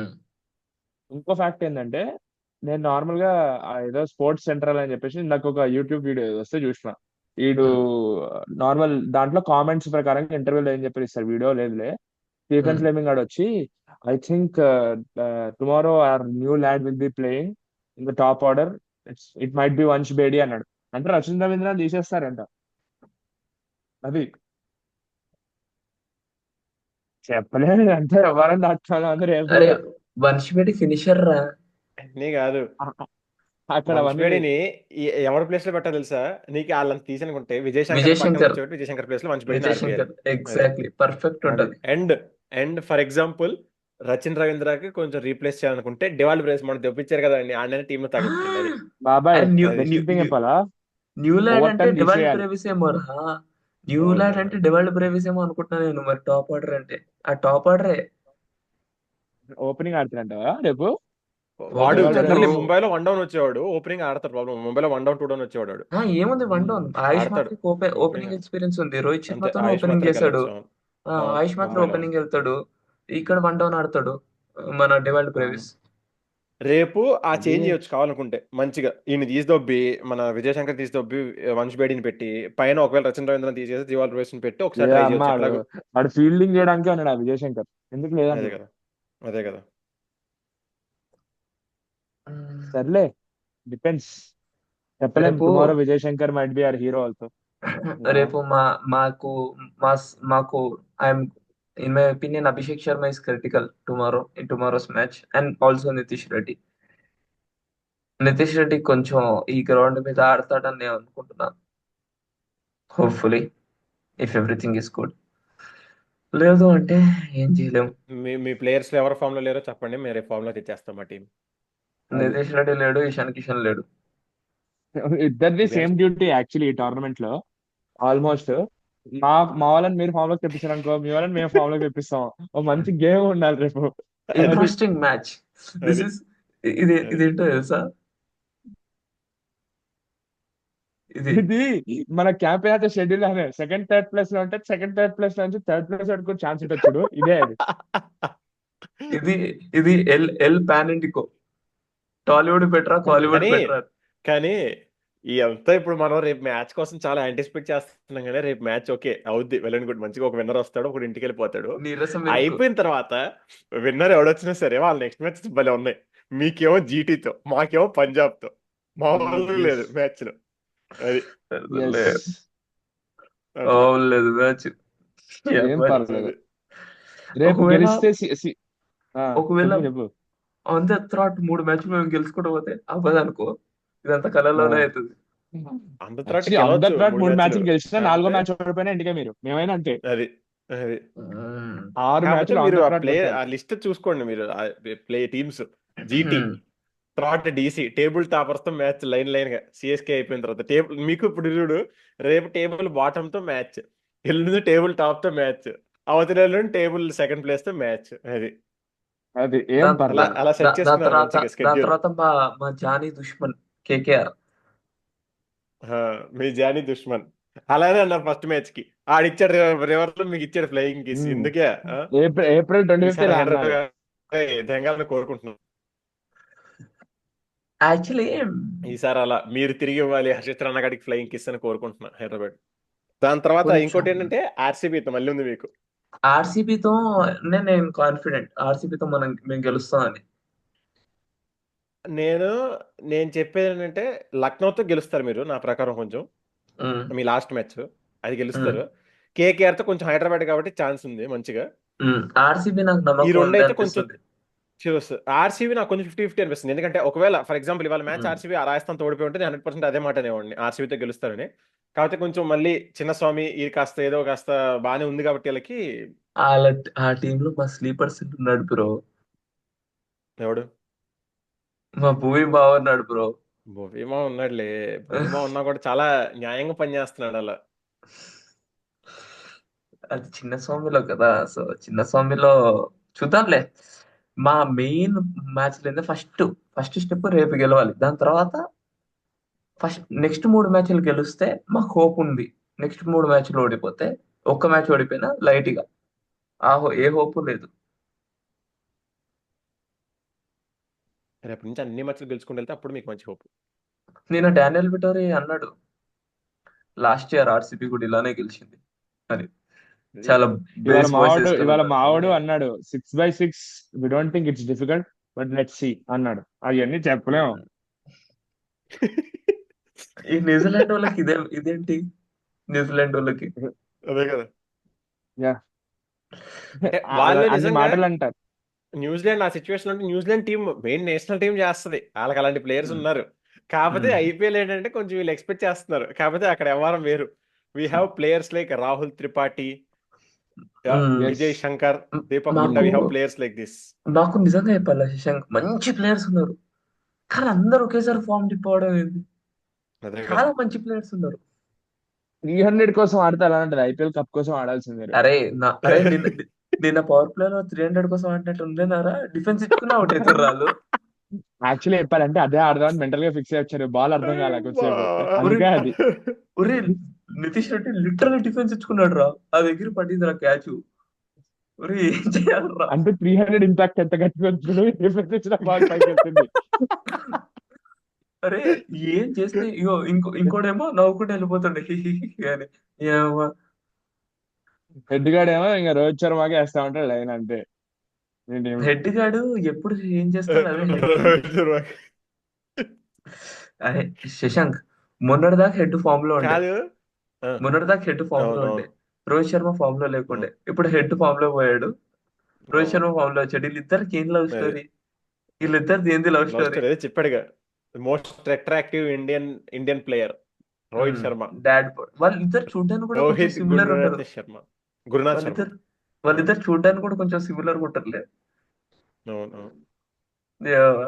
ఇంకో ఫ్యాక్ట్ ఏంటంటే, నేను నార్మల్ గా ఏదో స్పోర్ట్స్ సెంట్రల్ అని చెప్పేసి నాకు ఒక యూట్యూబ్ వీడియో వస్తే చూసిన. వీడు నార్మల్ దాంట్లో కామెంట్స్ ప్రకారం ఇంటర్వ్యూలో ఏం చెప్పి ఇస్తారు, వీడియో లేదులే. స్టీఫెన్ ఫ్లెమింగ్ గాడు వచ్చి, I think tomorrow or new lad will be playing in the top order. It might be Vansh Bedi అన్నాడు. అంటే రచిన్ రవీంద్రనాథ్ తీసేస్తారంట. అది చెప్పలేదు అంటే ఎవరని దాటుతాను అందరూ అరే ఏమన్నా. వంశీ ఫినిషర్ రా. నీ కాదు, అక్కడ వంశ్ అవన్నీ బేడిని ఎవరి ప్లేస్ లో పెట్టా తెలుసా నీకు? వాళ్ళని తీసనుకుంటే విజయ్ శంకర్ విజయ్ పక్కన శంకర్ కూర్చోబెట్టి విజయ్ శంకర్ ప్లేస్ లో వంశ్ బేడిని ఆడిపోయాలి. ఎగ్జాక్ట్లీ పర్ఫెక్ట్ అది ఉంటది. అండ్ ఫర్ ఎగ్జాంపుల్ రచిన్ రవీంద్రకి కొంచెం రీప్లేస్ చేయాలనుకుంటే డివాల్డ్ బ్రేస్ మనం తెప్పించారు కదా అండి, ఆయన టీమ్ లో తగ్గించండి. అది బాబాయ్, అరే బెస్ట్ థింగ్ చెప్పాలా, న్యూలాండ్ అంటే ఓవర్టన్ డివాల్డ్ తీసేయాలి. బ్రేవిస్ ఏమో రా. న్యూలాండ్ అంటే డివాల్డ్ బ్రేవిస్ ఏమో అనుకుంటున్నా నేను. మరి టాప్ ఆర్డర్ అంటే ఆ టాప్ ఆర్డరే. ఓపెనింగ్ ఆడుతున్నట్టా రేపు. వాడు ఓపెనింగ్ కాదు. జనరల్లీ ముంబైలో 1 డౌన్ వచ్చేవాడు, ఓపెనింగ్ ఆడతాడు. ప్రాబ్లం ముంబైలో 1 డౌన్ 2 డౌన్ వచ్చేవాడు వాడు. ఏముంది 1 డౌన్. ఆయుష్ ఆడతాడు మాత్రకి ఓపెనింగ్. ఓపెనింగ్ ఎక్స్పీరియన్స్ ఉంది. రోహిత్ అంతే, శర్మతో ఆయుష్ ఓపెనింగ్ మాత్రకి చేశాడు. వెళ్ళొచ్చు. అవును, ఆయుష్ మాత్రం ముంబైలో. ఓపెనింగ్ వెళ్తాడు. ఇక్కడ 1 డౌన్ ఆడతాడు మన డివాల్డ్ అవును. బ్రేవిస్. రేపు ఆ అది చేంజ్ చేయొచ్చు కావాలనుకుంటే మంచిగా. ఈయన తీసిదొబ్బి మన విజయ్ శంకర్ తీసిదొబ్బి వంశ్ బేడిని పెట్టి పైన ఒకవేళ రచన్ రవీంద్రన్ తీసేసి దివాల్ బ్రేస్ పెట్టి ఒకసారి ట్రై అమ్మ చేయొచ్చు. వాడు ఎట్లాగో వాడు ఫీల్డింగ్ చేయడానికే ఉన్నాడు ఆ విజయ్ శంకర్. ఎందుకు అదే లేదంటారు. కదా, అదే కదా. సర్లే, డిపెండ్స్. చెప్పలేం, రేపు tomorrow Vijay Shankar might be our hero also. రేపు మాకు మాకు I'm in my opinion Abhishek Sharma is critical tomorrow in tomorrow's match and also Nitish Reddy కొంచెం ఈ గ్రౌండ్ మీద ఆడతాడని నేను అనుకుంటున్నాను. Hopefully if everything is good. లేదు అంటే ఏం చేయలేము. మీ మీ ప్లేయర్స్ ఎవరు ఫామ్ లో లేరో చెప్పండి, మేము ఫామ్ లో తెచ్చేస్తాం మా టీం. అది నితీష్ రెడ్డి లేడు, ఇషాన్ కిషన్ లేడు. ఇద్దరిది సేమ్ బెంచ్ డ్యూటీ యాక్చువల్లీ ఈ టోర్నమెంట్ లో ఆల్మోస్ట్. మా వాళ్ళని మీరు ఫామ్ లోకి తెప్పించారు అనుకో, మీ వాళ్ళని మేము ఫామ్ లోకి తెప్పిస్తాం. ఓ మంచి గేమ్ ఉండాలి రేపు. అది అది ఇంట్రెస్టింగ్ మ్యాచ్ దిస్ అది ఇస్. అది ఇదేంటో తెలుసా? ఇది ఇది మన క్యాంప్ అయితే షెడ్యూల్ అనే సెకండ్ థర్డ్ ప్లేస్ లో ఉంటే సెకండ్ థర్డ్ ప్లేస్ లో నుంచి థర్డ్ ప్లేస్ వరకు ఛాన్స్ ఉంటుంది చూడు, ఇదే అది. ఇది ఇది ఎల్ పాన్ ఇండికో. టాలీవుడ్ బెటరా, కాలీవుడ్ కానీ బెటరా? కానీ ఈ అంతా ఇప్పుడు మనం రేపు మ్యాచ్ కోసం చాలా యాంటిసిపేట్ చేస్తున్నాం, కానీ రేపు మ్యాచ్ ఓకే అవుద్ది, వెల్ అండ్ గుడ్, మంచిగా ఒక విన్నర్ వస్తాడు, ఒకటి ఇంటికి వెళ్ళిపోతాడు. నీరసం ఎందుకు? అయిపోయిన తర్వాత విన్నర్ ఎవడొచ్చినా సరే వాళ్ళ నెక్స్ట్ మ్యాచ్ భలే ఉన్నాయి. మీకేమో జీటీతో, మాకేమో పంజాబ్తో, మామూలు లేదు మ్యాచ్ లో. అది ఎస్, అట్లా లేదు మ్యాచ్. ఏం పర్లేదు. అది రేపు ఒకవేళ గెలిస్తే ఒకవేళ చెప్పు చెప్పు. ఆన్ ద థ్రాట్ 3 మ్యాచ్లు మేము గెలుచుకుంటూ పోతే అవ్వదు అనుకో, ఇదంతా కళలోనే అవుతుంది. అంత తర్వాత యాక్చువల్లీ ఆన్ ద గెలవచ్చు ట్రాక్ 3 3 మ్యాచ్లు. మ్యాచ్లు గెలిచినా 4వ కాకపోతే మ్యాచ్ ఓడిపోయినా ఇంటికే మీరు, మేమైనా అంతే. అది అది 6 కాకపోతే మ్యాచ్లు ఆన్ మీరు ద ఆ ట్రాక్ ప్లే కొట్టాలి. ఆ లిస్ట్ చూసుకోండి మీరు, ప్లే టీమ్స్ జీటీ తర్వాత డీసీ టేబుల్ టాపర్స్ తో మ్యాచ్ లైన్ లైన్ గా సిఎస్కే అయిపోయిన తర్వాత టేబుల్ మీకు ఇప్పుడు చూడు, రేపు టేబుల్ బాటమ్ తో మ్యాచ్, ఎల్లుండి టేబుల్ టాప్ తో మ్యాచ్, అవతల ఎల్లుండి టేబుల్ సెకండ్ ప్లేస్ తో మ్యాచ్. అది అది ఏం దాని అలా పర్లేదు. అలా సెట్ దాని చేసుకున్నారు తర్వాత మంచిగా స్కెడ్యూల్. మా మా జానీ దుష్మన్ కేకేఆర్. మీ జానీ దుష్మన్ అలానే అన్నారు ఫస్ట్ మ్యాచ్ కి, ఆడిచ్చాడు రివర్ లో, మీకు ఇచ్చాడు ఫ్లయింగ్ కిస్. ఉమ్. ఎందుకే ఏప్రిల్ 25th ఈసారి ఇలా అన్నారు. హైదరాబాద్ తెంగాలని కోరుకుంటున్నాం. యాక్చువల్లీ ఈసారి అలా మీరు తిరిగి ఇవ్వాలి హర్షిత్ రాణా గారికి ఫ్లయింగ్ కిస్ అని కోరుకుంటున్నా హైదరాబాద్. దాని తర్వాత కొంచెం ఇంకోటి ఏంటంటే ఆర్సీబీతో మళ్ళీ ఉంది మీకు. ఆర్సీబీతో నేను కాన్ఫిడెంట్, ఆర్సీబీతో మేము గెలుస్తామని. నేను నేను చెప్పేది ఏంటంటే లక్నోతో గెలుస్తారు మీరు నా ప్రకారం, కొంచెం ఉమ్, మీ లాస్ట్ మ్యాచ్ అది ఉమ్, గెలుస్తారు. కేకేఆర్ తో కొంచెం హైదరాబాద్ కాబట్టి ఛాన్స్ ఉంది మంచిగా. ఆర్సీబీ నాకు ఈ నమ్మకం రెండు ఉంది అయితే కొంచెం అనిపిస్తుంది. చూస్. ఆర్సీబీ నాకు కొంచెం 50-50 అనిపిస్తుంది, ఎందుకంటే ఒకవేళ ఫర్ ఎగ్జాంపుల్ ఇవాళ మ్యాచ్ ఉమ్, ఆర్సీబీ రాజస్థాన్ ఓడిపోయి ఉంటే నేను 100% అదే మాట అనేవాడిని, ఆర్సీబీతో గెలుస్తారని. కాకపోతే కొంచెం మళ్ళీ చిన్నస్వామి ఇది కాస్త ఏదో కాస్త బాగానే ఉంది కాబట్టి వీళ్ళకి. వాళ్ళ ఆ టీమ్ లో మా స్లీపర్స్ ఉన్నాడు బ్రో. ఎవడు? మా భూమి బాగున్నాడు బ్రో. భూమా ఉన్నాడులే, భూమా ఉన్నా కూడా చాలా న్యాయంగా పనిచేస్తున్నాడు అలా. అది చిన్న స్వామిలో కదా, సో చిన్న స్వామిలో చూద్దాంలే. మా మెయిన్ మ్యాచ్ లేదా ఫస్ట్ ఫస్ట్ స్టెప్ రేపు గెలవాలి. దాని తర్వాత నెక్స్ట్ 3 మ్యాచ్లు గెలిస్తే మాకు హోప్ ఉంది. నెక్స్ట్ 3 మ్యాచ్లు ఓడిపోతే, ఒక్క మ్యాచ్ ఓడిపోయినా లైట్ గా ఏ హోప్ లేదు. రేపు నుంచి అన్ని మ్యాచ్లు గెలుచుకుంటూ వెళ్తే అప్పుడు మీకు మంచి హోప్. నేను డానియల్ విటోరి అన్నాడు లాస్ట్ ఇయర్ ఆర్సీబీ కూడా ఇలానే గెలిచింది అని. చాలా బేస్ వాయిస్ వేసుకొని ఇవాళ ఉన్నాడు. మావాడు అన్నాడు 6/6 we don't think it's difficult but let's see అన్నాడు. అవన్నీ చెప్పలేము. ఈ న్యూజిలాండ్ వాళ్ళకి ఇదేంటి? న్యూజిలాండ్ వాళ్ళకి అదే కదా. యా, వాళ్ళు అన్ని నిజంగా మాటలు అంటారు. న్యూజిలాండ్ ఆ సిచ్యువేషన్ అంటే New Zealand team main national team చేస్తుంది, వాళ్ళకి అలాంటి ప్లేయర్స్ ఉమ్, ఉన్నారు. కాకపోతే ఉమ్, ఐపీఎల్ ఏంటంటే కొంచెం వీళ్ళు ఎక్స్పెక్ట్ చేస్తున్నారు, కాకపోతే అక్కడ వ్యవహారం వేరు. We have players like Rahul Tripathi, yes, Vijay Shankar, Deepak Hooda. మాకు we have players like this. నాకు నిజంగా చెప్పాలి శశాంక్, మంచి ప్లేయర్స్ ఉన్నారు. కానీ అందరూ ఒకేసారి ఫామ్ డిపోవడం ఏంది? అదే కదా. చాలా మంచి ప్లేయర్స్ ఉన్నారు. 300 కోసం ఆడితే అలా ఉంటుంది, ఐపీఎల్ కప్ కోసం ఆడాల్సిందే రేపు. అరే నిన్న పవర్ ప్లే లో 300 కోసం ఆడినట్టు ఉండేనారా? డిఫెన్స్ ఇచ్చుకున్నా అవుట్ అవుతారు రాళ్ళు. యాక్చువల్లీ చెప్పాలంటే అదే ఆడదామని మెంటల్ గా ఫిక్స్ అయ్యి వచ్చారు, బాల్ అర్థం కాలే కొద్దిసేపు, ఒరే అందుకే అది. ఒరే నితీష్ రెడ్డి లిటరల్లీ డిఫెన్స్ ఇచ్చుకున్నాడు రా. ఆ దగ్గర పడింది రా క్యాచ్. ఒరే ఏం చేయాలరా? అంటే 300 ఇంపాక్ట్ ఎంత గట్టిగా వచ్చిందో డిఫెన్స్ ఇచ్చిన బాల్ పైకి వెళ్తుంది. అరే ఏం చేస్తే ఇగో ఇంకోటేమో నవ్వుకుంటూ వెళ్ళిపోతుండే కానీ. ఏవ్వ. హెడ్ గార్డ్ ఏమో ఇంకా రోహిత్ శర్మకి వేస్తా ఉంటాడు లైన్ అంతే. హెడ్ గాడు ఎప్పుడు ఏం చేస్తాడు అదే హెడ్. అరే శశాంక్ మొన్నటిదాకా హెడ్ ఫామ్ లో ఉండే. కాదు ఆ, మొన్నటిదాకా హెడ్ ఫామ్ లో ఉండే, అవునవును. రోహిత్ శర్మ ఫామ్ లో లేకుండే, అవును ఇప్పుడు హెడ్ ఫామ్ లో పోయాడు, రోహిత్ అవును శర్మ ఫామ్ లో వచ్చాడు. వీళ్ళిద్దరికి ఏం లవ్ అదే స్టోరీ? వీళ్ళిద్దరిది ఏంది లవ్ లవ్ స్టోరీ? స్టోరీ అదే చెప్పాడుగా, most attractive Indian player Rohit Sharma. Dad వాళ్ళిద్దరు చూడడానికి కూడా కొంచెం రోహిత్ సిమిలర్ ఉంటారు. గురునాథ్ శర్మ, గురునాథ్ శర్మ. వాళ్ళిద్దరు వాళ్ళిద్దరు చూడడానికి కూడా కొంచెం సిమిలర్ ఉంటారులే. అవును అవును. Yeah.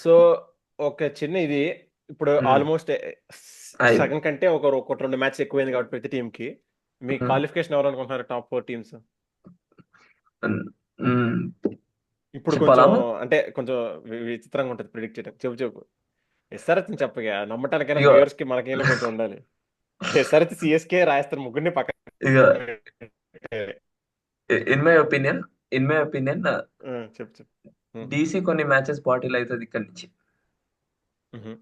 సో ఒక చిన్న ఇది, ఇప్పుడు ఉమ్, ఆల్మోస్ట్ అయింది. సగం కంటే ఒకటి 2 మ్యాచ్ ఎక్కువైంది కాబట్టి ప్రతి టీం కి, మీ ఉమ్, క్వాలిఫికేషన్ ఎవరు అనుకుంటున్నారు టాప్ 4 టీమ్స్? ఉమ్, ఉమ్. ఇప్పుడు చెప్పాలా? కొంచెం అంటే కొంచెం విచిత్రంగా ఉంటుంది ప్రిడిక్ట్ చేయడం. చెప్పు చెప్పు. ఎస్ఆర్హెచ్ చెప్పగా, నమ్మటానికైనా ఇక వ్యూవర్స్ కి మనకైనా కొంచెం ఉండాలి. ఎస్ఆర్హెచ్ సిఎస్కే రాజస్థాన్ ముగ్గురిని పక్కన ఇక పెట్టేయాలి. In my opinion in my opinion చెప్పు చెప్పు. ఉమ్, డీసీ కొన్ని మ్యాచెస్ బాటిల్ అవుతుంది ఇక్కడ నుంచి. ఉహు,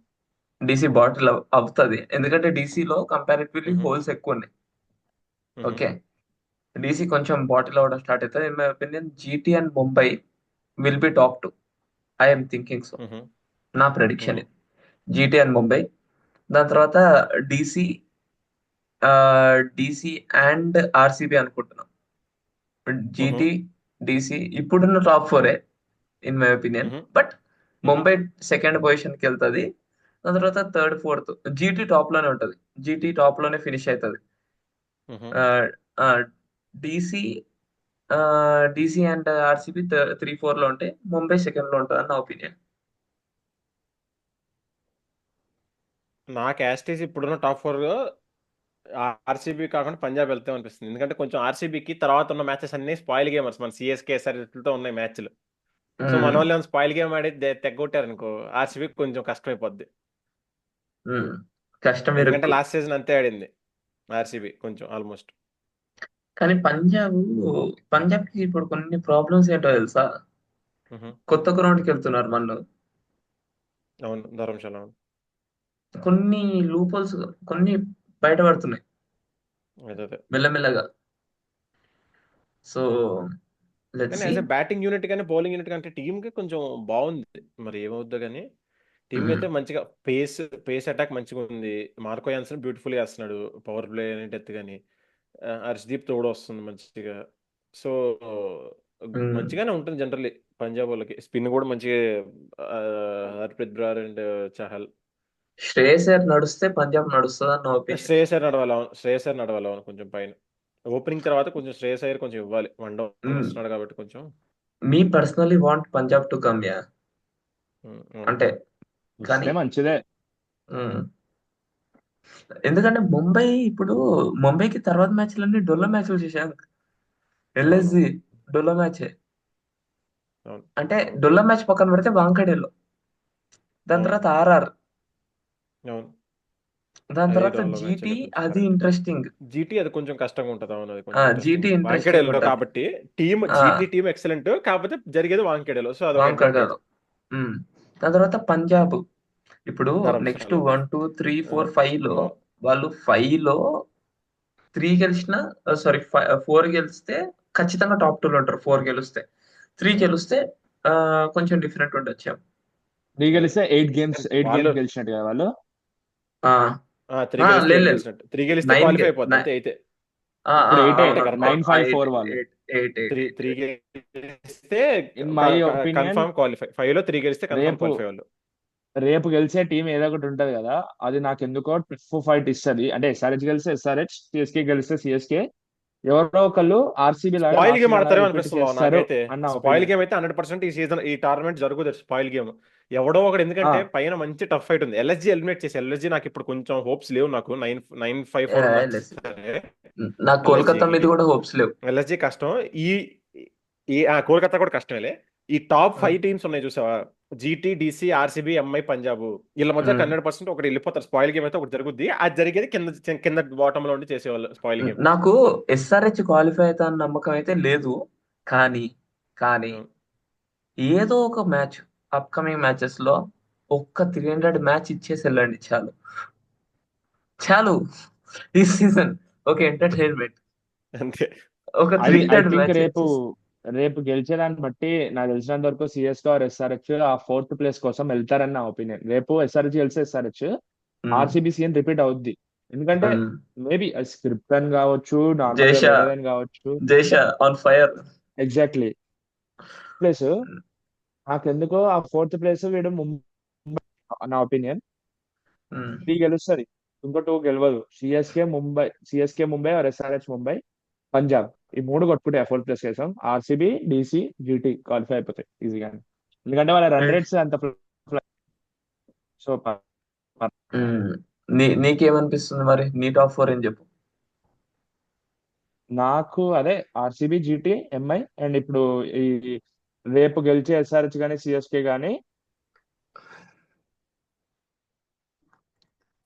డీసీ బాటిల్ అవుతుంది, ఎందుకంటే డీసీలో కంపారిటివ్లీ ఉహు, హోల్స్ ఎక్కువ ఉన్నాయి. ఉహు, ఓకే, డీసీ కొంచెం బాటిల్ అవ్వడం స్టార్ట్ అవుతుంది. In my opinion GT and Mumbai will be top 2. I'm thinking so. ఉహు, నా ప్రెడిక్షన్ ఉహు, ఇది. జీటీ అండ్ ముంబై, దాని తర్వాత డీసీ, డీసీ అండ్ ఆర్సీబీ అనుకుంటున్నాం. ఉహు, జీటీ, డీసీ ఇప్పుడున్న టాప్ 4 ఇన్ మై ఒపీనియన్. ఉహు, బట్ ఉహు, ముంబై సెకండ్ పొజిషన్ కి వెళ్తుంది. దాని తర్వాత థర్డ్ ఫోర్త్ జీటీ టాప్ లోనే ఉంటది. జీటీ టాప్ లోనే ఫినిష్ అవుతుంది. ఉహు. డీసీ డీసీ అండ్ ఆర్సీబీ 3-4 లో ఉంటే ముంబై సెకండ్ లో ఉంటుంది అని నా ఒపీనియన్. నాకు యాస్టీస్ ఇప్పుడున్న టాప్ 4 ఆర్సీబీ కాకుండా పంజాబ్ వెళ్తాం అనిపిస్తుంది. ఎందుకంటే కొంచెం ఆర్సీబీకి తర్వాత ఉన్న మ్యాచెస్ అన్ని స్పాయిల్ గేమర్స్, మన సిఎస్కే ఎస్ఆర్హెచ్లతో ఉన్నాయి మ్యాచ్లు. సో మన వాళ్ళు ఏమైనా స్పాయిల్ గేమ్ ఆడి తెగొట్టారు అనుకో, ఆర్సీబీకి కొంచెం కష్టమైపోద్ది. కష్టం ఎందుకంటే ఇరుక్కు. లాస్ట్ సీజన్ అంతే ఆడింది ఆర్సీబీ కొంచెం ఆల్మోస్ట్. కానీ పంజాబ్ కి ఇప్పుడు కొన్ని ప్రాబ్లమ్స్ ఏంటో తెలుసా? కొత్త గ్రౌండ్ కి వెళ్తున్నారు వాళ్ళు. అవును, ధర్మశాల అవును. కొన్ని లూపోల్స్ కొన్ని బయటపడుతున్నాయి అదే అదే. మెల్లమెల్లగా. సో లెట్స్ కానీ see. As a batting unit కానీ బౌలింగ్ యూనిట్ కంటే టీంకి కొంచెం బాగుంది. మరి ఏమవుద్దో కానీ టీం అయితే మంచిగా పేస్ అటాక్ మంచిగా ఉంది. మార్కో యాన్సన్ బ్యూటిఫుల్ గా వేస్తున్నాడు పవర్ ప్లే డెత్ కానీ. హర్షదీప్ తోడు వస్తుంది మంచిగా. సో మంచిగానే ఉంటుంది జనరల్లీ పంజాబ్ వాళ్ళకి. స్పిన్ కూడా మంచిగా, హర్ప్రీత్ బ్రార్ అండ్ చహల్. శ్రేయస్ అయ్యర్ నడుస్తే పంజాబ్ నడుస్తుంది అని నా ఒపీనియన్. శ్రేయస్ అయ్యర్ నడవాలి, శ్రేయస్ అయ్యర్ నడవాలి అవును. కొంచెం పైన ఓపెనింగ్ తర్వాత కొంచెం శ్రేయస్ అయ్యర్ కొంచెం ఇవ్వాలి. వన్ డౌన్ వస్తున్నాడు కాబట్టి కొంచెం. Me personally want Punjab to come, yeah. అవును. అంటే కానీ ఇస్తే మంచిదే. మ్మ్. ఎందుకంటే ముంబైకి తర్వాత మ్యాచ్లన్నీ డొల్ల మ్యాచ్లు చేశాను. అవును ఎల్ఎస్జి డొల్ల మ్యాచే. అవును అంటే అవును డొల్ల మ్యాచ్ పక్కన పెడితే వాంకడేలో, దాని అవును తర్వాత ఆర్ఆర్, అవును. దాని అది తర్వాత డౌన్లో మ్యాచ్ జీటీ. కొంచెం అది కరెక్ట్. ఇంట్రెస్టింగ్. జీటీ అది కొంచెం కష్టంగా ఉంటుంది. అవును, అది కొంచెం జీటీ ఇంట్రెస్టింగ్. ఇంట్రెస్టింగ్ వాంకేడేలో ఉంటది. కాబట్టి ఆ, జీటీ టీం ఎక్సలెంట్, కాకపోతే జరిగేది వాంకేడేలో. సో అదొక అడ్వాంటేజ్. వాంకడేలో. దాని తర్వాత పంజాబ్. ఇప్పుడు నెక్స్ట్ ధర్మశాల 1, 2, 3, 4, 5 లో, అవును. వాళ్ళు 5 లో 3 గెలిచిన, సారీ 4 గెలిస్తే ఖచ్చితంగా టాప్ 2 లో ఉంటారు. 4 గెలిస్తే, 3 గెలిస్తే కొంచెం డిఫరెంట్ ఉండొచ్చు. త్రీ అదే. గెలిస్తే ఎయిట్ గేమ్స్ వాళ్ళు గెలిచినట్టు కదా వాళ్ళు. 3 గెలిస్తే లేదు 8 లేదు, గెలిచినట్టు. 3 గెలిస్తే 9 క్వాలిఫై అయిపోద్ది అంతే అయితే. ఇప్పుడు ఎయిటే కరెక్ట్ కరెక్ట్. 9-5-4 వాళ్ళు. 3 గెలిస్తే in my opinion confirm qualify. 5లో 3 గెలిస్తే కన్ఫర్మ్ రేపు క్వాలిఫై వాళ్ళు. రేపు గెలిచే టీం ఏదో ఒకటి ఉంటది కదా, అది నాకు ఎందుకో టఫ్ ఫైట్ ఇస్తది. అంటే ఎస్ఆర్హెచ్ గెలిస్తే ఎస్ఆర్హెచ్, సిఎస్కే గెలిస్తే సిఎస్కే, ఎవరో ఒకళ్ళు ఆర్సీబీ లాగా స్పాయిల్ లాస్ట్ గేమ్ సీజన్ లాగా ఆడతారేమో రిపీట్ అనిపిస్తుంది బావ చేస్తారు నాకైతే. అన్న స్పాయిల్ ఒపీనియన్. గేమ్ అయితే 100% ఈ సీజన్ ఈ టోర్నమెంట్ జరుగుతుంది. స్పాయిల్ గేమ్ ఎవడో ఒకడు, ఎందుకంటే పైన మంచి టఫ్ ఫైట్ ఉంది. ఎల్ఎస్జీ ఎలిమినేట్ చేసి, ఎల్ఎస్జీ నాకు ఇప్పుడు కొంచెం హోప్స్ లేవు. నాకు 9-5-4 ఉన్నా సరే నాకు కోల్కతా ఎల్ఎస్జీకి. మీద కూడా హోప్స్ లేవు. ఎల్ఎస్జీ కష్టం. ఈ ఈ కోల్కతా కూడా కష్టమేలే. ఈ టాప్ 5 టీమ్స్ ఉన్నాయి చూసావా, GT, DC, RCB, MI, Punjab, వీళ్ళ మధ్య 100% ఒకటి వెళ్ళిపోతారు. స్పాయిల్ గేమ్ అయితే ఒకటి జరుగుద్ది. అది జరిగేది కింద కింద బాటమ్ లో ఉండి చేసేవాళ్ళు స్పాయిల్ గేమ్. నాకు ఎస్ఆర్హెచ్ క్వాలిఫై అవుతా అన్న నమ్మకం అయితే లేదు. కానీ కానీ ఏదో ఒక మ్యాచ్, అప్కమింగ్ మ్యాచెస్ లో ఒక్క 300 మ్యాచ్ ఇచ్చేసి వెళ్ళండి చాలు. చాలు ఈ సీజన్ ఒక ఎంటర్టైన్మెంట్. అంతే. ఒక అది ఐ 300 థింక్ మ్యాచ్ రేపు ఇచ్చేసి. రేపు గెలిచేదాన్ని బట్టి నాకు తెలిసినంత వరకు సిఎస్కే ఆర్ ఎస్ఆర్హెచ్ ఆ ఫోర్త్ ప్లేస్ కోసం వెళ్తారని నా ఒపీనియన్. రేపు ఎస్ఆర్హెచ్ గెలిస్తే ఎస్ఆర్హెచ్, ఉమ్, ఆర్సీబీ సీఎన్ రిపీట్ అవుద్ది. ఎందుకంటే మేబీ స్క్రిప్ట్ అని కావచ్చు, నార్మల్ గా జేష వేరేదని కావచ్చు. జేష ఆన్ ఫైర్. ఎగ్జాక్ట్లీ. ప్లస్ నాకెందుకో ఆ ఫోర్త్ ప్లేస్ వీడు ముంబై, నా ఒపీనియన్. 3 గెలుస్తుంది, ఇంకో 2 గెలవదు. CSK Mumbai or SRH Mumbai, Punjab, ఈ 3 కొట్టుకుంటే ఫోర్త్ ప్లేస్ కోసం ఆర్సీబీ, డీసీ, జీటీ క్వాలిఫై అయిపోతాయి ఈజీగా. ఎందుకంటే వాళ్ళ రన్ రేట్స్ అంత. సో నీకేమనిపిస్తుంది మరి? నీ టాప్ 4 ఏం చెప్పు. నాకు అదే ఆర్సీబీ, జీటీ, ఎంఐ, అండ్ ఇప్పుడు ఈ రేపు గెలిచే ఎస్ఆర్హెచ్ కానీ సిఎస్కే కానీ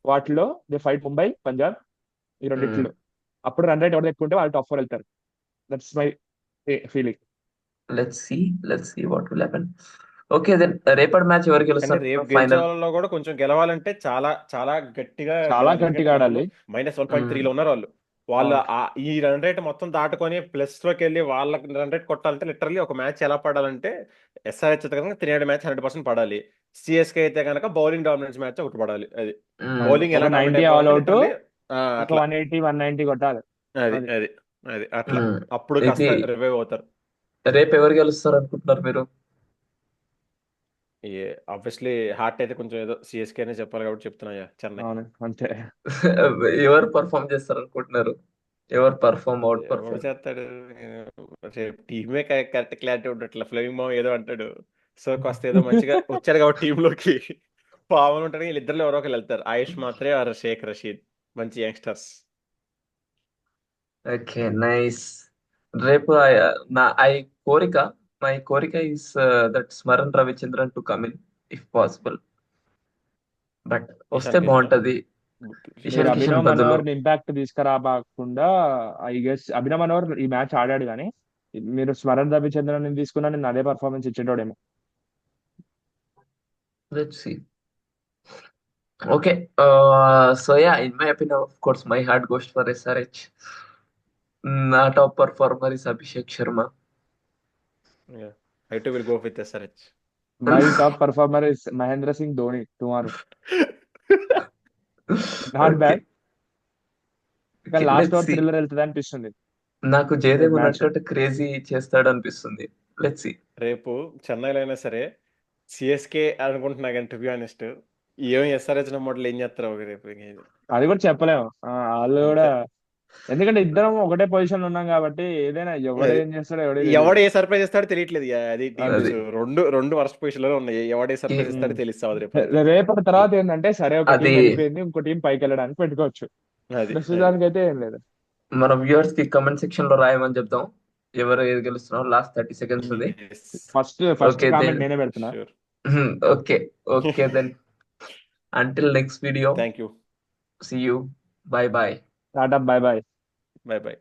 వాటిలో దే ఫైట్ ముంబై, పంజాబ్, ఈ రెండిట్లో. అప్పుడు రన్ రేట్ ఎవరు ఎక్కువ ఉంటే వాళ్ళు టాప్ 4 వెళ్తారు. That's my feeling. Let's see what will happen. Okay then, రేపటి మ్యాచ్ ఎవరు కానీ గెలుస్తారు రేపు గెలిచే ఫైనల్? వాళ్ళలో కూడా కొంచెం గెలవాలంటే చాలా చాలా గట్టిగా చాలా గెలవాలి. ఎందుకంటే గట్టిగా వాళ్ళు ఆడాలి. -1.3లో ఉన్నారు వాళ్ళు. వాళ్ళు ఈ రన్ రేట్ మొత్తం దాటుకొని ప్లస్ లోకి వెళ్ళి వాళ్ళ రన్ రేట్ కొట్టాలంటే లిటరల్లీ ఒక మ్యాచ్ ఎలా పడాలంటే, ఎస్ఆర్హెచ్ అయితే కనుక 300 మ్యాచ్ 100% పడాలి. సిఎస్కే అయితే కనుక బౌలింగ్ డామినెన్స్ మ్యాచ్ ఒకటి పడాలి. అది బౌలింగ్ ఒక ఎలా డామినేట్ 90 ఆల్ అయిపోవాలంటే అవుట్, లిటరల్లీ ఒక అట్లా 180, 190 కొట్టాలి. అది అది అది అది అట్లా అప్పుడు ఇది కాస్త రివైవ్ అవుతారు. రేపు ఎవరు గెలుస్తారు అనుకుంటున్నారు మీరు? ఆబ్వియస్లీ హార్ట్ అయితే కొంచెం ఏదో సిఎస్కే అనే చెప్పాలి కాబట్టి చెప్తున్నాయా, చెన్నై. అవును అంతే. ఎవరు పర్ఫామ్ చేస్తారు అనుకుంటున్నారు? ఎవరు అవుట్ ఎవడు పర్ఫామ్? చేస్తాడు? రేపు టీమే కరెక్ట్ క్లారిటీ ఉండట్ల. ఫ్లవింగ్ మామ్ ఏదో అంటాడు. సో కాస్త ఏదో మంచిగా వచ్చాడు కాబట్టి టీంలోకి పావన్ ఉంటాడు. వీళ్ళిద్దరిలో ఎవరో ఒకరు వెళ్తారు. ఆయుష్ మాత్రే ఆర్ షేక్ రషీద్, మంచి యంగ్స్టర్స్. Okay nice. రేపు నా కోరిక మై కోరిక is that Smaran Ravichandran to come in if possible. But వస్తే ఇషాన్ కిషన్ బాగుంటది. మీరు ఇషాన్ కిషన్ అభినవ్ బదులు మనోహర్ ఇంపాక్ట్ తీసుకురాబకుండా, ఐ గెస్ అభినవ్ మనోహర్ ఈ మ్యాచ్ ఆడాడు కానీ మీరు స్మరణ్ రవిచంద్రన్ తీసుకున్నా నేను అదే పర్ఫార్మెన్స్ ఇచ్చేటోడేమో. Let's see. Okay, so yeah, in my opinion of course my heart goes for SRH. నా top performer is Abhishek Sharma. I too will go with SRH. My top performer is Mahendra Singh Dhoni tomorrow. Not okay, bad, కానీ last let's over see. Thriller వెళ్తుంది అనిపిస్తుంది నాకు Jaydev match. ఉన్నట్టు crazy చేస్తాడు అనిపిస్తుంది. Let's see. రేపు చెన్నైలో అయినా సరే సిఎస్కే అనుకుంటున్నా కానీ టు బి ఆనెస్ట్ ఏం ఎస్ఆర్హెచ్ మోడల్ ఏం చేస్తారు రేపు. అది కూడా చెప్పలేము. వాళ్ళు కూడా, అంతే. ఎందుకంటే ఇద్దరం ఒకటే పొజిషన్ ఉన్నాం కాబట్టి ఏదైనా ఎవడు అది ఏం చేస్తాడో ఎవడే ఎవడు తెలియదు. ఏ సర్ప్రైజ్ ఇస్తాడో తెలియట్లేదు. అది టీమ్స్ అది రెండు రెండు వర్స్ట్ పొజిషన్ లో ఉన్నాయి. ఎవడే సర్ప్రైజ్ ఈ- ఇస్తాడో తెలుస్తుంది రేపు అంతే. రేపటి తర్వాత ఏంటంటే సరే ఒక టీం అది వెళ్ళిపోయింది, ఇంకో టీం పైకి వెళ్ళడానికి పెట్టుకోవచ్చు. అది ప్రస్తుతానికి అయితే ఏం లేదు. మన వ్యూవర్స్ కి కమెంట్ సెక్షన్ లో రాయమని చెప్దాం, ఎవరు ఏది గెలుస్తున్నారో. లాస్ట్ 30 సెకండ్స్ ఉంది. First okay then. కామెంట్ నేనే పెడుతున్నా. Sure. Okay okay then, until next video, thank you. See you, bye bye. Tata, bye bye. Bye by.